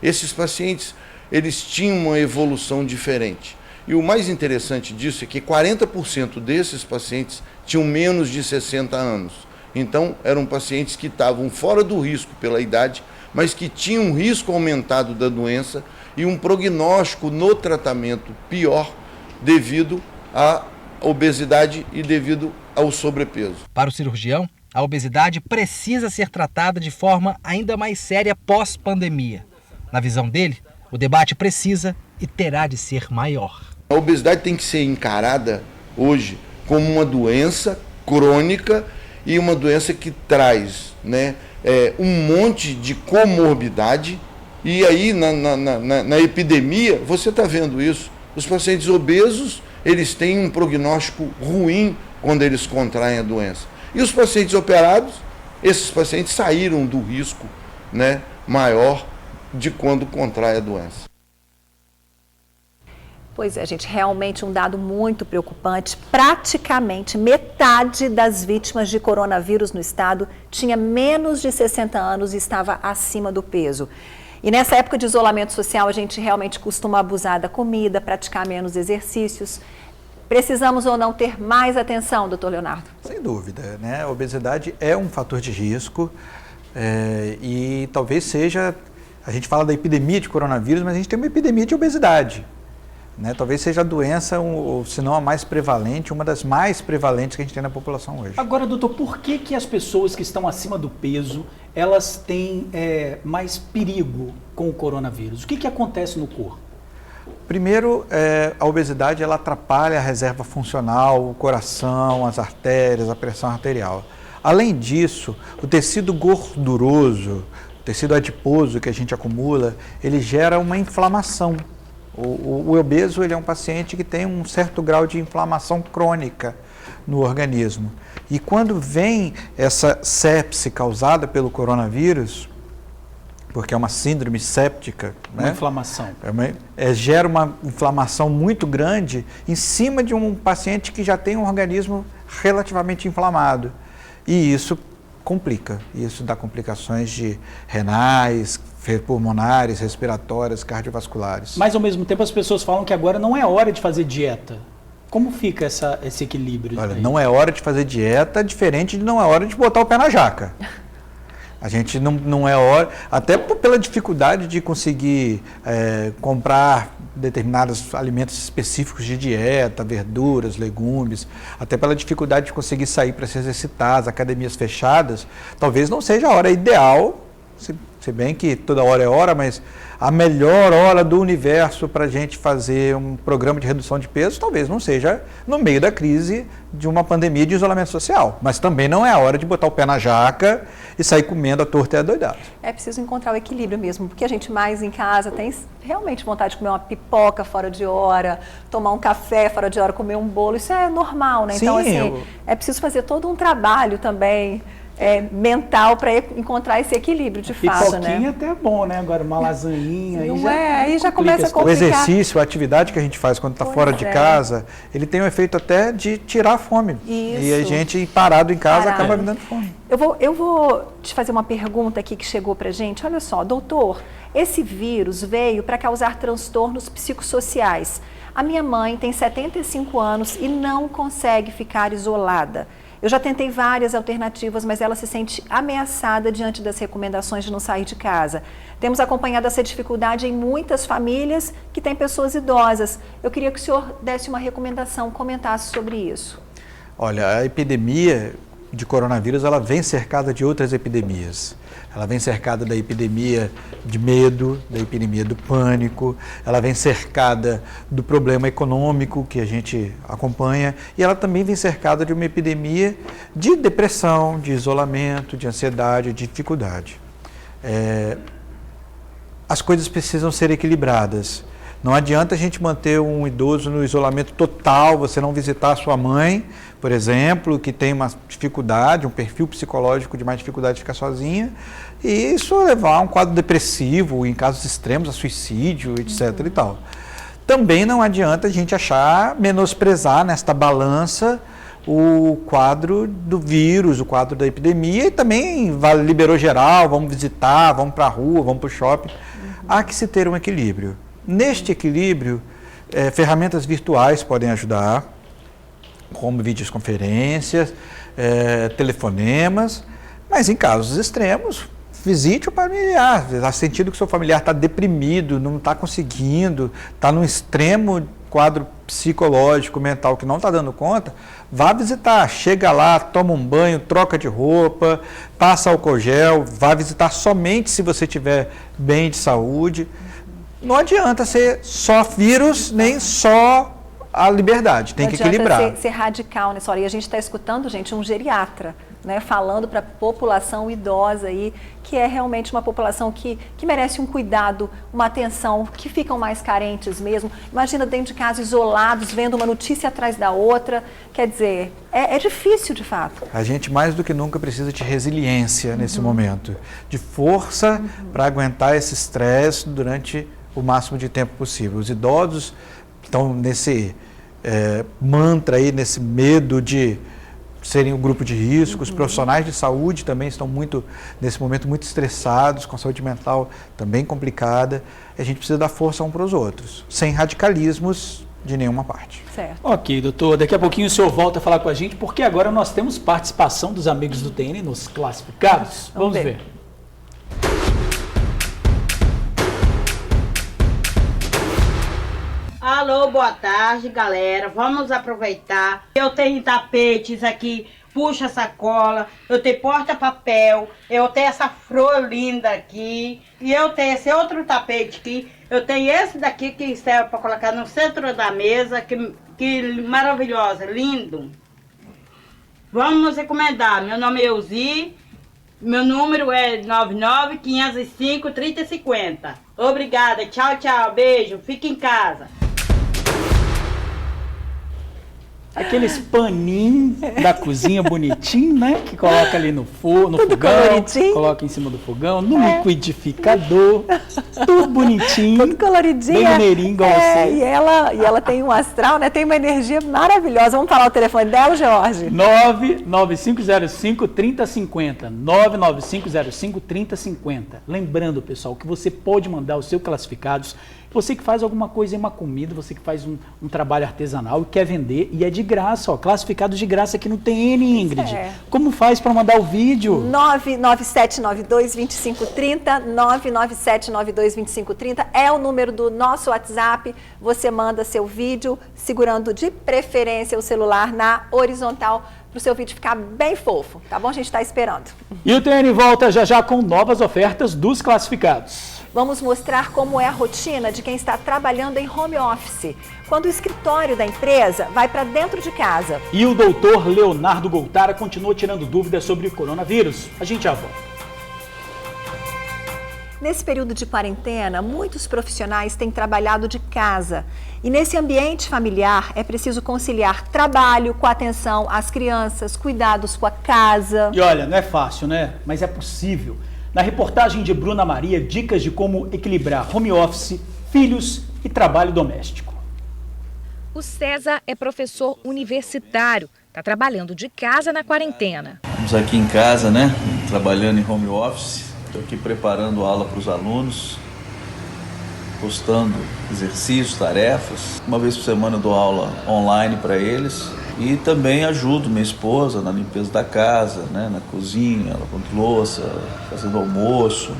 Esses pacientes, eles tinham uma evolução diferente. E o mais interessante disso é que 40% desses pacientes tinham menos de 60 anos. Então, eram pacientes que estavam fora do risco pela idade, mas que tinham um risco aumentado da doença e um prognóstico no tratamento pior devido à obesidade e devido ao sobrepeso. Para o cirurgião, a obesidade precisa ser tratada de forma ainda mais séria pós-pandemia. Na visão dele, o debate precisa e terá de ser maior. A obesidade tem que ser encarada hoje como uma doença crônica e uma doença que traz, né, um monte de comorbidade. E aí na epidemia você está vendo isso. Os pacientes obesos, eles têm um prognóstico ruim quando eles contraem a doença. E os pacientes operados, esses pacientes saíram do risco, né, maior de quando contrai a doença. Pois é, gente, realmente um dado muito preocupante. Praticamente metade das vítimas de coronavírus no estado tinha menos de 60 anos e estava acima do peso. E nessa época de isolamento social, a gente realmente costuma abusar da comida, praticar menos exercícios. Precisamos ou não ter mais atenção, doutor Leonardo? Sem dúvida, né? A obesidade é um fator de risco e talvez seja, a gente fala da epidemia de coronavírus, mas a gente tem uma epidemia de obesidade. Né? Talvez seja a doença, ou se não a mais prevalente, uma das mais prevalentes que a gente tem na população hoje. Agora, doutor, por que as pessoas que estão acima do peso, elas têm mais perigo com o coronavírus? O que acontece no corpo? Primeiro, a obesidade ela atrapalha a reserva funcional, o coração, as artérias, a pressão arterial. Além disso, o tecido gorduroso, o tecido adiposo que a gente acumula, ele gera uma inflamação. O obeso ele é um paciente que tem um certo grau de inflamação crônica no organismo. E quando vem essa sepse causada pelo coronavírus, porque é uma síndrome séptica, uma inflamação. Gera uma inflamação muito grande em cima de um paciente que já tem um organismo relativamente inflamado. E isso complica, isso dá complicações de renais, pulmonares, respiratórias, cardiovasculares. Mas ao mesmo tempo as pessoas falam que agora não é hora de fazer dieta. Como fica esse equilíbrio? Olha, não é hora de fazer dieta, diferente de não é hora de botar o pé na jaca. A gente não é hora, até pela dificuldade de conseguir comprar determinados alimentos específicos de dieta, verduras, legumes, até pela dificuldade de conseguir sair para se exercitar, as academias fechadas, talvez não seja a hora ideal, se bem que toda hora é hora, mas a melhor hora do universo para a gente fazer um programa de redução de peso talvez não seja no meio da crise de uma pandemia de isolamento social, mas também não é a hora de botar o pé na jaca e sair comendo a torta e a doidada. É preciso encontrar o equilíbrio mesmo, porque a gente mais em casa tem realmente vontade de comer uma pipoca fora de hora, tomar um café fora de hora, comer um bolo, isso é normal, né? Sim, então, assim, é preciso fazer todo um trabalho também mental para encontrar esse equilíbrio de fato, né? Pipoquinha até é bom, né? Agora uma lasanhinha, aí já começa a complicar. O exercício, a atividade que a gente faz quando está fora de casa, ele tem um efeito até de tirar a fome. Isso. E a gente parado em casa acaba me dando fome. Eu vou te fazer uma pergunta aqui que chegou pra gente. Olha só, doutor, esse vírus veio para causar transtornos psicossociais. A minha mãe tem 75 anos e não consegue ficar isolada. Eu já tentei várias alternativas, mas ela se sente ameaçada diante das recomendações de não sair de casa. Temos acompanhado essa dificuldade em muitas famílias que têm pessoas idosas. Eu queria que o senhor desse uma recomendação, comentasse sobre isso. Olha, a epidemia de coronavírus, ela vem cercada de outras epidemias. Ela vem cercada da epidemia de medo, da epidemia do pânico, ela vem cercada do problema econômico que a gente acompanha e ela também vem cercada de uma epidemia de depressão, de isolamento, de ansiedade, de dificuldade. As coisas precisam ser equilibradas. Não adianta a gente manter um idoso no isolamento total, você não visitar a sua mãe, por exemplo, que tem uma dificuldade, um perfil psicológico de mais dificuldade de ficar sozinha, e isso levar a um quadro depressivo, em casos extremos, a suicídio, etc. e tal. Também não adianta a gente menosprezar nesta balança o quadro do vírus, o quadro da epidemia, e também liberou geral, vamos visitar, vamos para a rua, vamos para o shopping. Há que se ter um equilíbrio. Neste equilíbrio, ferramentas virtuais podem ajudar, como videoconferências, telefonemas, mas em casos extremos, visite o familiar, está sentindo que o seu familiar está deprimido, não está conseguindo, está num extremo quadro psicológico, mental que não está dando conta, vá visitar, chega lá, toma um banho, troca de roupa, passa álcool gel, vá visitar somente se você estiver bem de saúde. Não adianta ser só vírus, nem só a liberdade, tem que equilibrar. Não adianta ser radical nessa hora. E a gente está escutando, gente, um geriatra, né, falando para a população idosa aí, que é realmente uma população que merece um cuidado, uma atenção, que ficam mais carentes mesmo. Imagina dentro de casa, isolados, vendo uma notícia atrás da outra. Quer dizer, é difícil de fato. A gente mais do que nunca precisa de resiliência nesse momento, de força para aguentar esse estresse durante o máximo de tempo possível. Os idosos estão nesse mantra aí, nesse medo de serem um grupo de risco. Os profissionais de saúde também estão nesse momento, muito estressados, com a saúde mental também complicada. A gente precisa dar força um para os outros, sem radicalismos de nenhuma parte. Certo. Ok, doutor. Daqui a pouquinho o senhor volta a falar com a gente, porque agora nós temos participação dos amigos do TN nos classificados. Vamos ver. Alô, boa tarde, galera. Vamos aproveitar. Eu tenho tapetes aqui, puxa sacola, eu tenho porta-papel, eu tenho essa flor linda aqui, e eu tenho esse outro tapete aqui. Eu tenho esse daqui que serve para colocar no centro da mesa, que maravilhosa, lindo. Vamos encomendar. Meu nome é Euzi, meu número é 99-505-3050. Obrigada, tchau, tchau, beijo, fique em casa. Aqueles paninhos da cozinha bonitinho, né? Que coloca ali no fogão, coloca em cima do fogão, no liquidificador, tudo bonitinho. Tudo coloridinho. Bem mineirinho igual você. E ela tem um astral, né? Tem uma energia maravilhosa. Vamos falar o telefone dela, Jorge? 99505-3050. 99505-3050. Lembrando, pessoal, que você pode mandar os seus classificados. Você que faz alguma coisa em uma comida, você que faz um trabalho artesanal e quer vender, e é de graça, ó, classificados de graça aqui no TN, Ingrid. Como faz para mandar o vídeo? 997922530, 997922530 é o número do nosso WhatsApp. Você manda seu vídeo segurando de preferência o celular na horizontal para o seu vídeo ficar bem fofo, tá bom? A gente está esperando. E o TN volta já já com novas ofertas dos classificados. Vamos mostrar como é a rotina de quem está trabalhando em home office, quando o escritório da empresa vai para dentro de casa. E o doutor Leonardo Goltara continua tirando dúvidas sobre o coronavírus. A gente já volta. Nesse período de quarentena, muitos profissionais têm trabalhado de casa. E nesse ambiente familiar é preciso conciliar trabalho com atenção às crianças, cuidados com a casa. E olha, não é fácil, né? Mas é possível. Na reportagem de Bruna Maria, dicas de como equilibrar home office, filhos e trabalho doméstico. O César é professor universitário, está trabalhando de casa na quarentena. Estamos aqui em casa, né? Trabalhando em home office. Estou aqui preparando aula para os alunos, postando exercícios, tarefas. Uma vez por semana eu dou aula online para eles. E também ajudo minha esposa na limpeza da casa, né, na cozinha, lavando louça, fazendo almoço,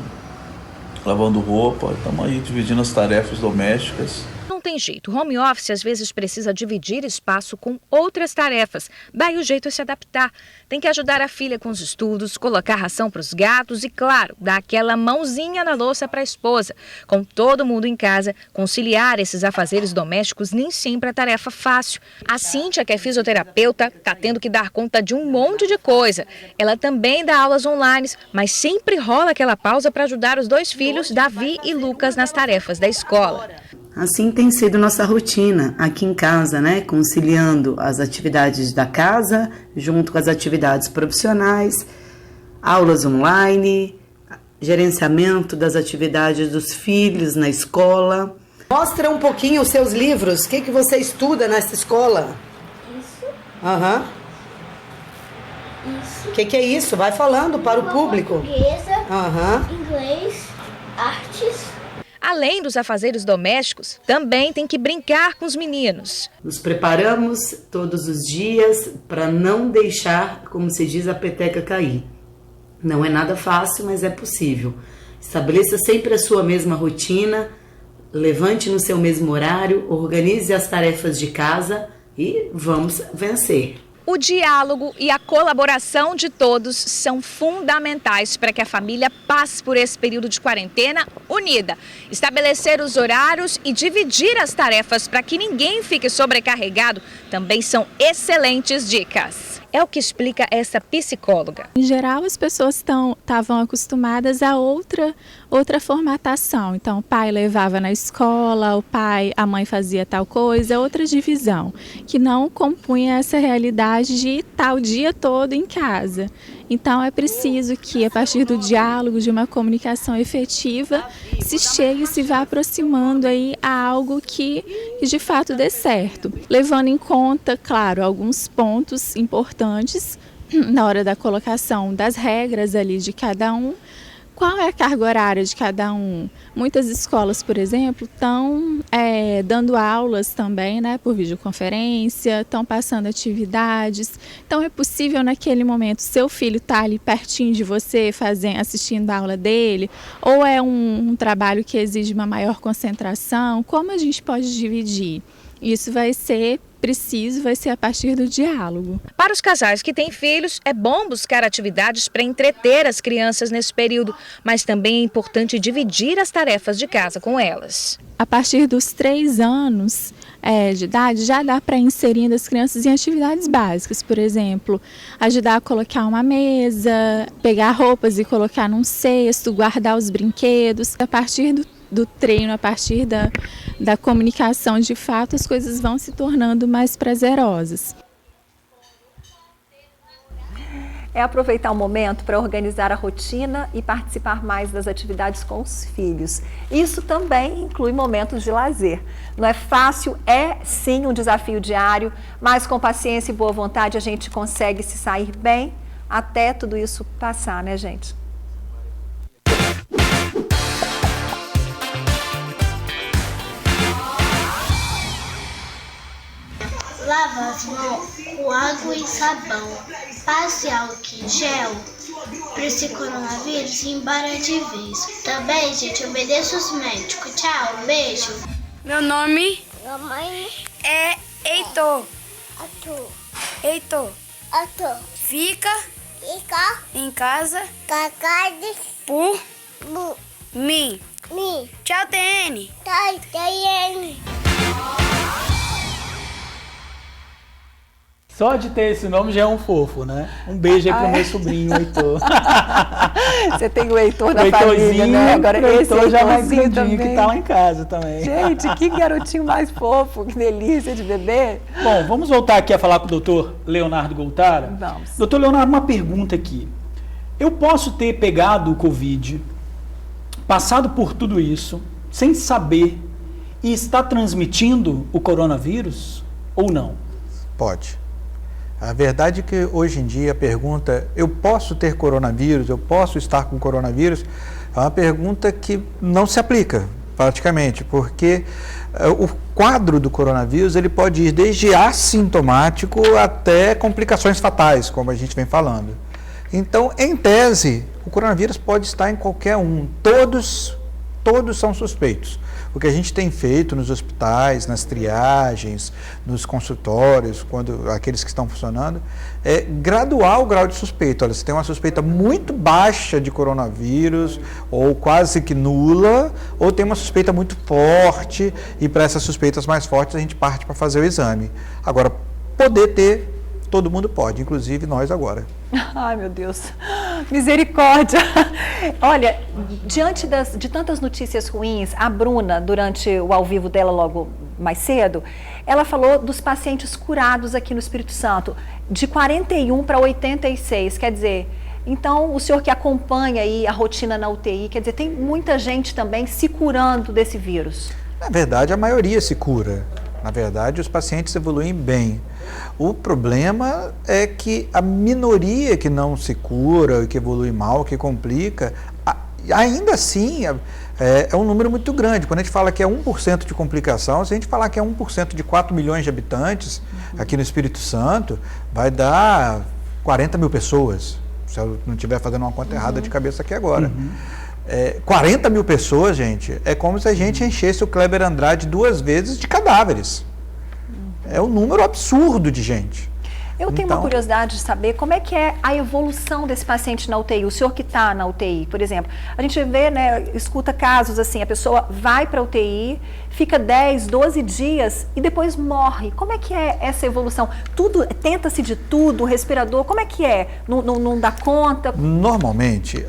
lavando roupa. Estamos aí dividindo as tarefas domésticas. Não tem jeito, o home office às vezes precisa dividir espaço com outras tarefas. Daí o jeito é se adaptar. Tem que ajudar a filha com os estudos, colocar ração para os gatos e, claro, dar aquela mãozinha na louça para a esposa. Com todo mundo em casa, conciliar esses afazeres domésticos nem sempre é tarefa fácil. A Cíntia, que é fisioterapeuta, está tendo que dar conta de um monte de coisa. Ela também dá aulas online, mas sempre rola aquela pausa para ajudar os dois filhos, Davi e Lucas, nas tarefas da escola. Assim tem sido nossa rotina aqui em casa, né? Conciliando as atividades da casa junto com as atividades profissionais, aulas online, gerenciamento das atividades dos filhos na escola. Mostra um pouquinho os seus livros. O que você estuda nessa escola? Isso. Aham. Isso. O que é isso? Vai falando para o público. Portuguesa, Aham. inglês, artes. Além dos afazeres domésticos, também tem que brincar com os meninos. Nos preparamos todos os dias para não deixar, como se diz, a peteca cair. Não é nada fácil, mas é possível. Estabeleça sempre a sua mesma rotina, levante no seu mesmo horário, organize as tarefas de casa e vamos vencer. O diálogo e a colaboração de todos são fundamentais para que a família passe por esse período de quarentena unida. Estabelecer os horários e dividir as tarefas para que ninguém fique sobrecarregado também são excelentes dicas. É o que explica essa psicóloga. Em geral, as pessoas estavam acostumadas a outra formatação. Então, o pai levava na escola, a mãe fazia tal coisa, outra divisão, que não compunha essa realidade de estar o dia todo em casa. Então, é preciso que, a partir do diálogo, de uma comunicação efetiva, se chegue e se vá aproximando aí a algo que de fato dê certo. Levando em conta, claro, alguns pontos importantes na hora da colocação das regras ali de cada um. Qual é a carga horária de cada um? Muitas escolas, por exemplo, estão dando aulas também, né, por videoconferência, estão passando atividades. Então é possível naquele momento seu filho estar ali pertinho de você, assistindo a aula dele, ou é um trabalho que exige uma maior concentração? Como a gente pode dividir? Isso vai ser a partir do diálogo. Para os casais que têm filhos, é bom buscar atividades para entreter as crianças nesse período, mas também é importante dividir as tarefas de casa com elas. A partir dos 3 anos de idade, já dá para ir inserindo as crianças em atividades básicas, por exemplo, ajudar a colocar uma mesa, pegar roupas e colocar num cesto, guardar os brinquedos. A partir do treino, a partir da comunicação, de fato, as coisas vão se tornando mais prazerosas. É aproveitar o momento para organizar a rotina e participar mais das atividades com os filhos. Isso também inclui momentos de lazer. Não é fácil, é sim um desafio diário, mas com paciência e boa vontade a gente consegue se sair bem até tudo isso passar, né, gente? Lava as mãos com água e sabão. Passe álcool em gel para esse coronavírus ir embora de vez. Também, gente, obedeça os médicos. Tchau, beijo. Meu nome é Heitor. Heitor. Fica em casa por mim. Tchau, TN. Só de ter esse nome já é um fofo, né? Um beijo aí pro meu sobrinho, o Heitor. Você tem o Heitor da família, né? Agora o Heitor já mais grandinho também, que tá lá em casa também. Gente, que garotinho mais fofo, que delícia de bebê. Bom, vamos voltar aqui a falar com o doutor Leonardo Goltara. Vamos. Doutor Leonardo, uma pergunta aqui. Eu posso ter pegado o Covid, passado por tudo isso, sem saber, e estar transmitindo o coronavírus ou não? Pode. A verdade é que hoje em dia a pergunta, eu posso ter coronavírus, eu posso estar com coronavírus, é uma pergunta que não se aplica praticamente, porque o quadro do coronavírus ele pode ir desde assintomático até complicações fatais, como a gente vem falando. Então, em tese, o coronavírus pode estar em qualquer um, todos são suspeitos. O que a gente tem feito nos hospitais, nas triagens, nos consultórios, aqueles que estão funcionando, é graduar o grau de suspeita. Olha, você tem uma suspeita muito baixa de coronavírus, ou quase que nula, ou tem uma suspeita muito forte, e para essas suspeitas mais fortes a gente parte para fazer o exame. Agora, poder ter, todo mundo pode, inclusive nós agora. Ai, meu Deus. Misericórdia. Olha, diante de tantas notícias ruins, a Bruna, durante o ao vivo dela logo mais cedo, ela falou dos pacientes curados aqui no Espírito Santo, de 41 para 86, quer dizer, então o senhor que acompanha aí a rotina na UTI, quer dizer, tem muita gente também se curando desse vírus. Na verdade, a maioria se cura. Na verdade, os pacientes evoluem bem. O problema é que a minoria que não se cura, que evolui mal, que complica, ainda assim é um número muito grande. Quando a gente fala que é 1% de complicação, se a gente falar que é 1% de 4 milhões de habitantes aqui no Espírito Santo, vai dar 40 mil pessoas se eu não estiver fazendo uma conta errada de cabeça aqui agora. 40 mil pessoas, gente, é como se a gente enchesse o Kleber Andrade 2 vezes de cadáveres. É um número absurdo de gente. Eu tenho uma curiosidade de saber como é que é a evolução desse paciente na UTI, o senhor que está na UTI, por exemplo. A gente vê, né, escuta casos assim, a pessoa vai para a UTI, fica 10, 12 dias e depois morre. Como é que é essa evolução? Tudo, tenta-se de tudo, respirador, como é que é? Não dá conta? Normalmente,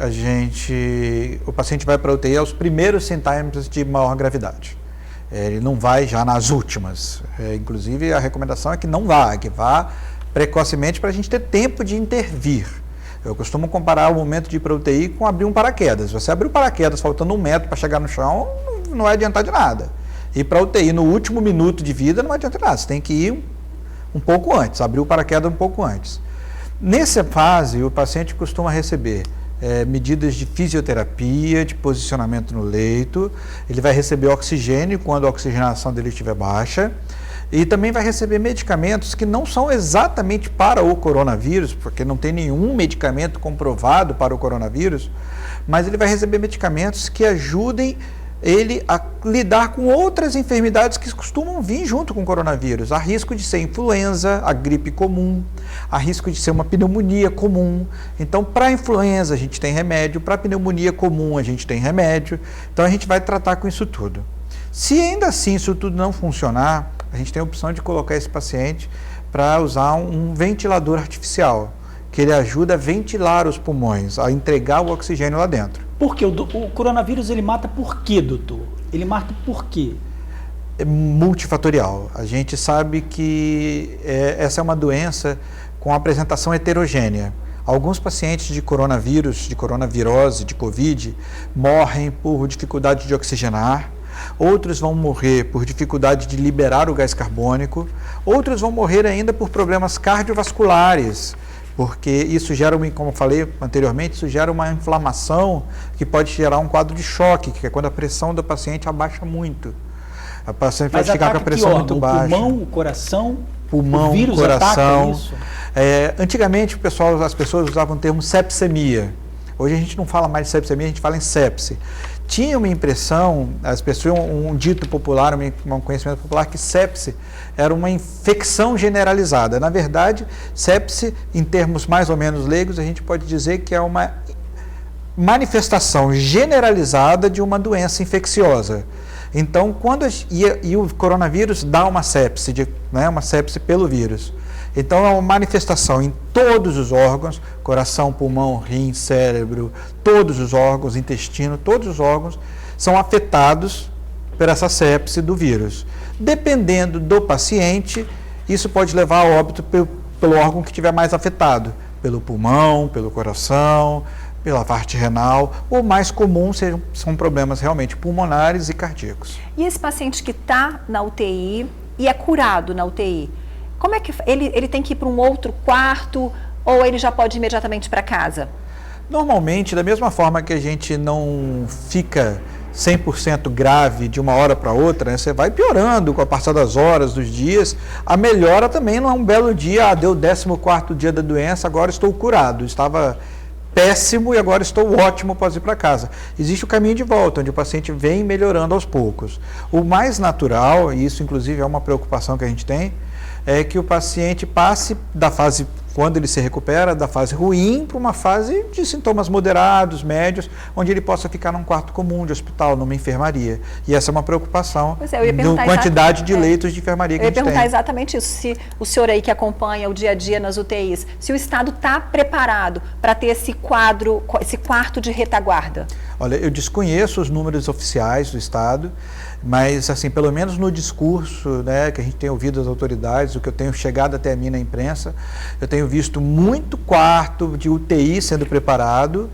o paciente vai para a UTI aos primeiros sintomas de maior gravidade. Ele não vai já nas últimas. Inclusive, a recomendação é que não vá, que vá precocemente para a gente ter tempo de intervir. Eu costumo comparar o momento de ir para a UTI com abrir um paraquedas. Você abrir o paraquedas faltando 1 metro para chegar no chão, não vai adiantar de nada. Ir para a UTI no último minuto de vida não vai adiantar de nada. Você tem que ir um pouco antes, abrir o paraquedas um pouco antes. Nessa fase, o paciente costuma receber medidas de fisioterapia, de posicionamento no leito. Ele vai receber oxigênio quando a oxigenação dele estiver baixa. E também vai receber medicamentos que não são exatamente para o coronavírus, porque não tem nenhum medicamento comprovado para o coronavírus, mas ele vai receber medicamentos que ajudem ele a lidar com outras enfermidades que costumam vir junto com o coronavírus. Há risco de ser influenza, a gripe comum, há risco de ser uma pneumonia comum. Então, para a influenza a gente tem remédio, para a pneumonia comum a gente tem remédio. Então, a gente vai tratar com isso tudo. Se ainda assim isso tudo não funcionar, a gente tem a opção de colocar esse paciente para usar um ventilador artificial, que ele ajuda a ventilar os pulmões, a entregar o oxigênio lá dentro. Por quê? O coronavírus ele mata por quê, doutor? Ele mata por quê? É multifatorial. A gente sabe que essa é uma doença com apresentação heterogênea. Alguns pacientes de coronavírus, de coronavirose, de Covid, morrem por dificuldade de oxigenar. Outros vão morrer por dificuldade de liberar o gás carbônico, outros vão morrer ainda por problemas cardiovasculares, porque isso gera, como eu falei anteriormente, isso gera uma inflamação que pode gerar um quadro de choque, que é quando a pressão do paciente abaixa muito. A paciente vai ficar com a pressão muito baixa. O pulmão, o coração, o vírus coração. Ataca isso? Antigamente as pessoas usavam o termo sepsemia. Hoje a gente não fala mais de sepsemia, a gente fala em sepse. Tinha uma impressão, as pessoas, um dito popular, um conhecimento popular, que sepse era uma infecção generalizada. Na verdade, sepse, em termos mais ou menos leigos, a gente pode dizer que é uma manifestação generalizada de uma doença infecciosa. Então, e o coronavírus dá uma sepse, uma sepse pelo vírus. Então, é uma manifestação em todos os órgãos, coração, pulmão, rim, cérebro, todos os órgãos, intestino, todos os órgãos são afetados por essa sepse do vírus. Dependendo do paciente, isso pode levar a óbito pelo órgão que estiver mais afetado, pelo pulmão, pelo coração, pela parte renal. O mais comum são problemas realmente pulmonares e cardíacos. E esse paciente que está na UTI e é curado na UTI, como é que ele tem que ir para um outro quarto ou ele já pode ir imediatamente para casa? Normalmente, da mesma forma que a gente não fica 100% grave de uma hora para outra, né? Você vai piorando com a passar das horas, dos dias. A melhora também não é um belo dia, deu o 14º dia da doença, agora estou curado. Estava péssimo e agora estou ótimo, posso ir para casa. Existe o caminho de volta, onde o paciente vem melhorando aos poucos. O mais natural, e isso inclusive é uma preocupação que a gente tem, é que o paciente passe da fase, quando ele se recupera, da fase ruim para uma fase de sintomas moderados, médios, onde ele possa ficar num quarto comum de hospital, numa enfermaria. E essa é uma preocupação da quantidade de leitos de enfermaria que a gente tem. Eu ia perguntar exatamente isso, se o senhor aí que acompanha o dia a dia nas UTIs, se o Estado está preparado para ter esse quarto de retaguarda. Olha, eu desconheço os números oficiais do Estado, mas, assim, pelo menos no discurso, né, que a gente tem ouvido das autoridades, o que eu tenho chegado até a mim na imprensa, eu tenho visto muito quarto de UTI sendo preparado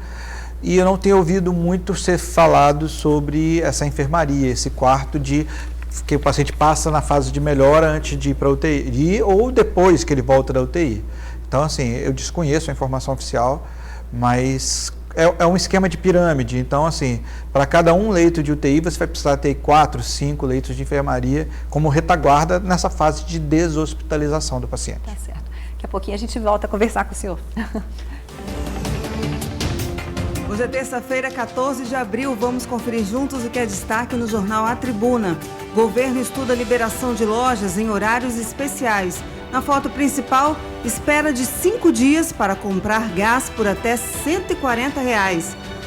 e eu não tenho ouvido muito ser falado sobre essa enfermaria, esse quarto que o paciente passa na fase de melhora antes de ir para a UTI ou depois que ele volta da UTI. Então, assim, eu desconheço a informação oficial, mas é um esquema de pirâmide. Então, assim, para cada um leito de UTI, você vai precisar ter 4, 5 leitos de enfermaria como retaguarda nessa fase de deshospitalização do paciente. Tá certo. Daqui a pouquinho a gente volta a conversar com o senhor. Hoje é terça-feira, 14 de abril. Vamos conferir juntos o que é destaque no jornal A Tribuna. Governo estuda a liberação de lojas em horários especiais. Na foto principal, espera de 5 dias para comprar gás por até R$ 140.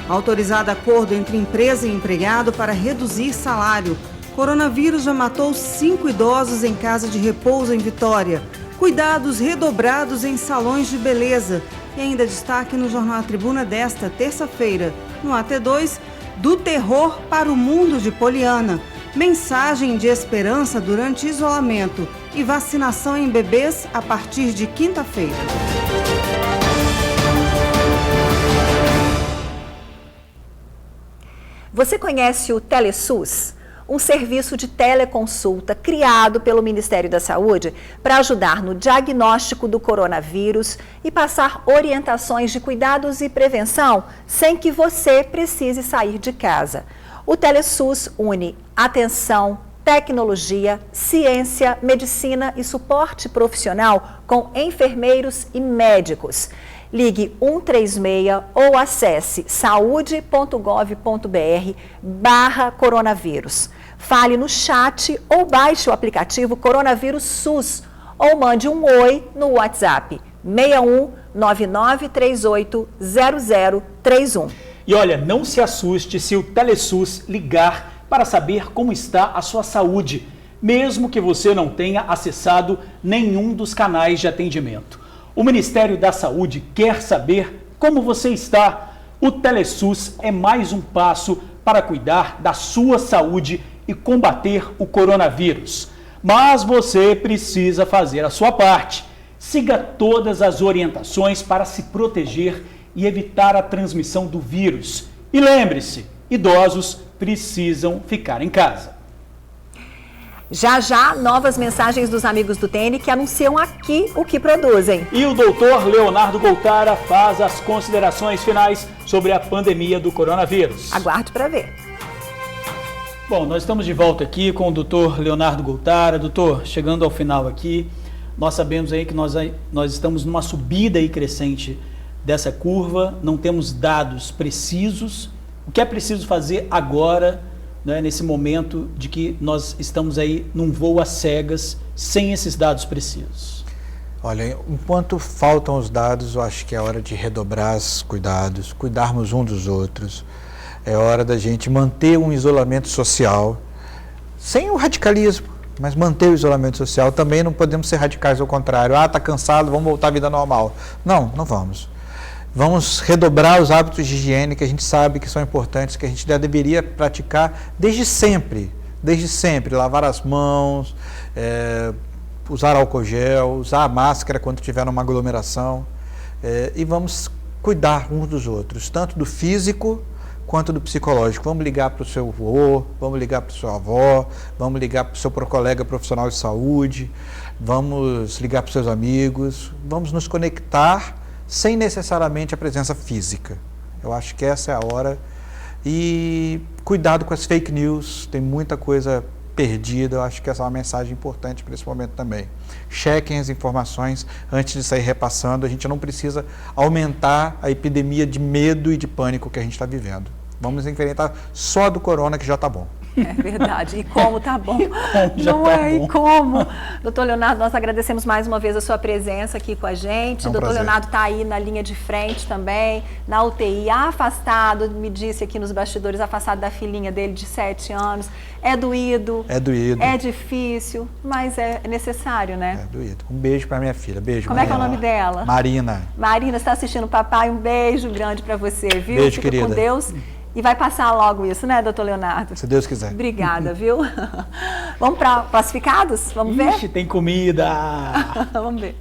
Autorizado acordo entre empresa e empregado para reduzir salário. Coronavírus já matou 5 idosos em casa de repouso em Vitória. Cuidados redobrados em salões de beleza. E ainda destaque no Jornal A Tribuna desta terça-feira. No AT2, do terror para o mundo de Poliana. Mensagem de esperança durante isolamento. E vacinação em bebês a partir de quinta-feira. Você conhece o TeleSUS? Um serviço de teleconsulta criado pelo Ministério da Saúde para ajudar no diagnóstico do coronavírus e passar orientações de cuidados e prevenção sem que você precise sair de casa. O TeleSUS une atenção, tecnologia, ciência, medicina e suporte profissional com enfermeiros e médicos. Ligue 136 ou acesse saude.gov.br/coronavírus. Fale no chat ou baixe o aplicativo Coronavírus SUS ou mande um oi no WhatsApp 61 9938 0031. E olha, não se assuste se o TeleSUS ligar para saber como está a sua saúde, mesmo que você não tenha acessado nenhum dos canais de atendimento. O Ministério da Saúde quer saber como você está. O TeleSUS é mais um passo para cuidar da sua saúde e combater o coronavírus. Mas você precisa fazer a sua parte. Siga todas as orientações para se proteger e evitar a transmissão do vírus. E lembre-se, idosos precisam ficar em casa. Já, novas mensagens dos amigos do TN que anunciam aqui o que produzem. E o doutor Leonardo Goltara faz as considerações finais sobre a pandemia do coronavírus. Aguarde para ver. Bom, nós estamos de volta aqui com o doutor Leonardo Goltara. Doutor, chegando ao final aqui, nós sabemos aí que nós estamos numa subida aí crescente dessa curva, não temos dados precisos. O que é preciso fazer agora, né, nesse momento de que nós estamos aí num voo às cegas, sem esses dados precisos? Olha, enquanto faltam os dados, eu acho que é hora de redobrar os cuidados, cuidarmos uns dos outros. É hora da gente manter um isolamento social, sem o radicalismo, mas manter o isolamento social. Também não podemos ser radicais ao contrário. Tá cansado, vamos voltar à vida normal. Não vamos. Vamos redobrar os hábitos de higiene que a gente sabe que são importantes, que a gente já deveria praticar desde sempre. Desde sempre, lavar as mãos, usar álcool gel, usar a máscara quando tiver uma aglomeração. E vamos cuidar uns dos outros, tanto do físico quanto do psicológico. Vamos ligar para o seu avô, vamos ligar para a sua avó, vamos ligar para o seu colega profissional de saúde, vamos ligar para os seus amigos, vamos nos conectar sem necessariamente a presença física. Eu acho que essa é a hora. E cuidado com as fake news, tem muita coisa perdida. Eu acho que essa é uma mensagem importante para esse momento também. Chequem as informações antes de sair repassando. A gente não precisa aumentar a epidemia de medo e de pânico que a gente está vivendo. Vamos enfrentar só do corona, que já está bom. É verdade. E como tá bom. Não é? E como? Doutor Leonardo, nós agradecemos mais uma vez a sua presença aqui com a gente. Doutor Leonardo está aí na linha de frente também, na UTI, afastado, me disse aqui nos bastidores, afastado da filhinha dele de 7 anos. É doído. É doído. É difícil, mas é necessário, né? É doído. Um beijo para minha filha. Beijo, Como Marina. É que é o nome dela? Marina. Marina, está assistindo o papai? Um beijo grande para você, viu? Beijo, Fica querida. com Deus. E vai passar logo isso, né, doutor Leonardo? Se Deus quiser. Obrigada, viu? Vamos para classificados? Vamos ver? Ixi, tem comida! Vamos ver.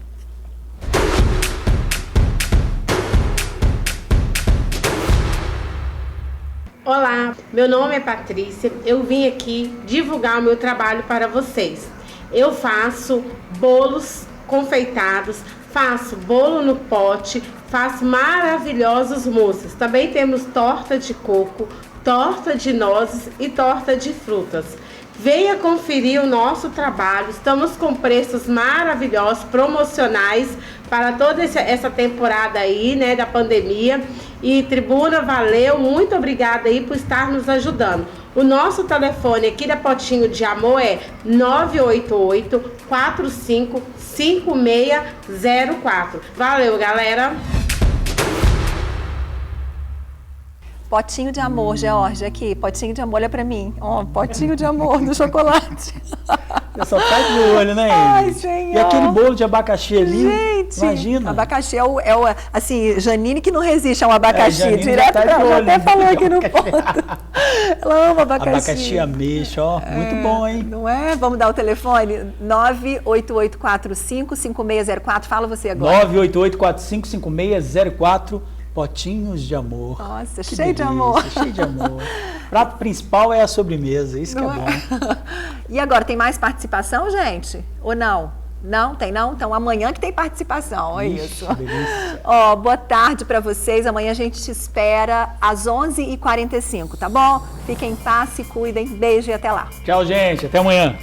Olá, meu nome é Patrícia. Eu vim aqui divulgar o meu trabalho para vocês. Eu faço bolos confeitados, faço bolo no pote, faço maravilhosos mousses. Também temos torta de coco, torta de nozes e torta de frutas. Venha conferir o nosso trabalho. Estamos com preços maravilhosos, promocionais, para toda essa temporada aí, né, da pandemia. E Tribuna, valeu, muito obrigada aí por estar nos ajudando. O nosso telefone aqui da Potinho de Amor é 988-455604. Valeu, galera! Potinho de amor, Georgia, aqui. Potinho de amor, olha pra mim. Ó, potinho de amor do chocolate. Eu só tá de olho, né, Ai, Ingrid? Senhor. E aquele bolo de abacaxi ali, gente, imagina. Abacaxi é o, assim, Janine que não resiste a um abacaxi. Janine Direto tá pra ela, olho, até falou aqui no ponto. Ela ama abacaxi. Abacaxi ameixa, ó, muito bom, hein? Não é? Vamos dar o telefone? 988455604. Fala você agora. 988455604. Potinhos de amor. Nossa, que cheio delícia, de amor. Cheio de amor. Prato principal é a sobremesa, isso não que é bom. E agora, tem mais participação, gente? Ou não? Não, tem não? Então amanhã que tem participação, é isso. Ó, boa tarde para vocês. Amanhã a gente te espera às 11h45, tá bom? Fiquem em paz, se cuidem. Beijo e até lá. Tchau, gente. Até amanhã.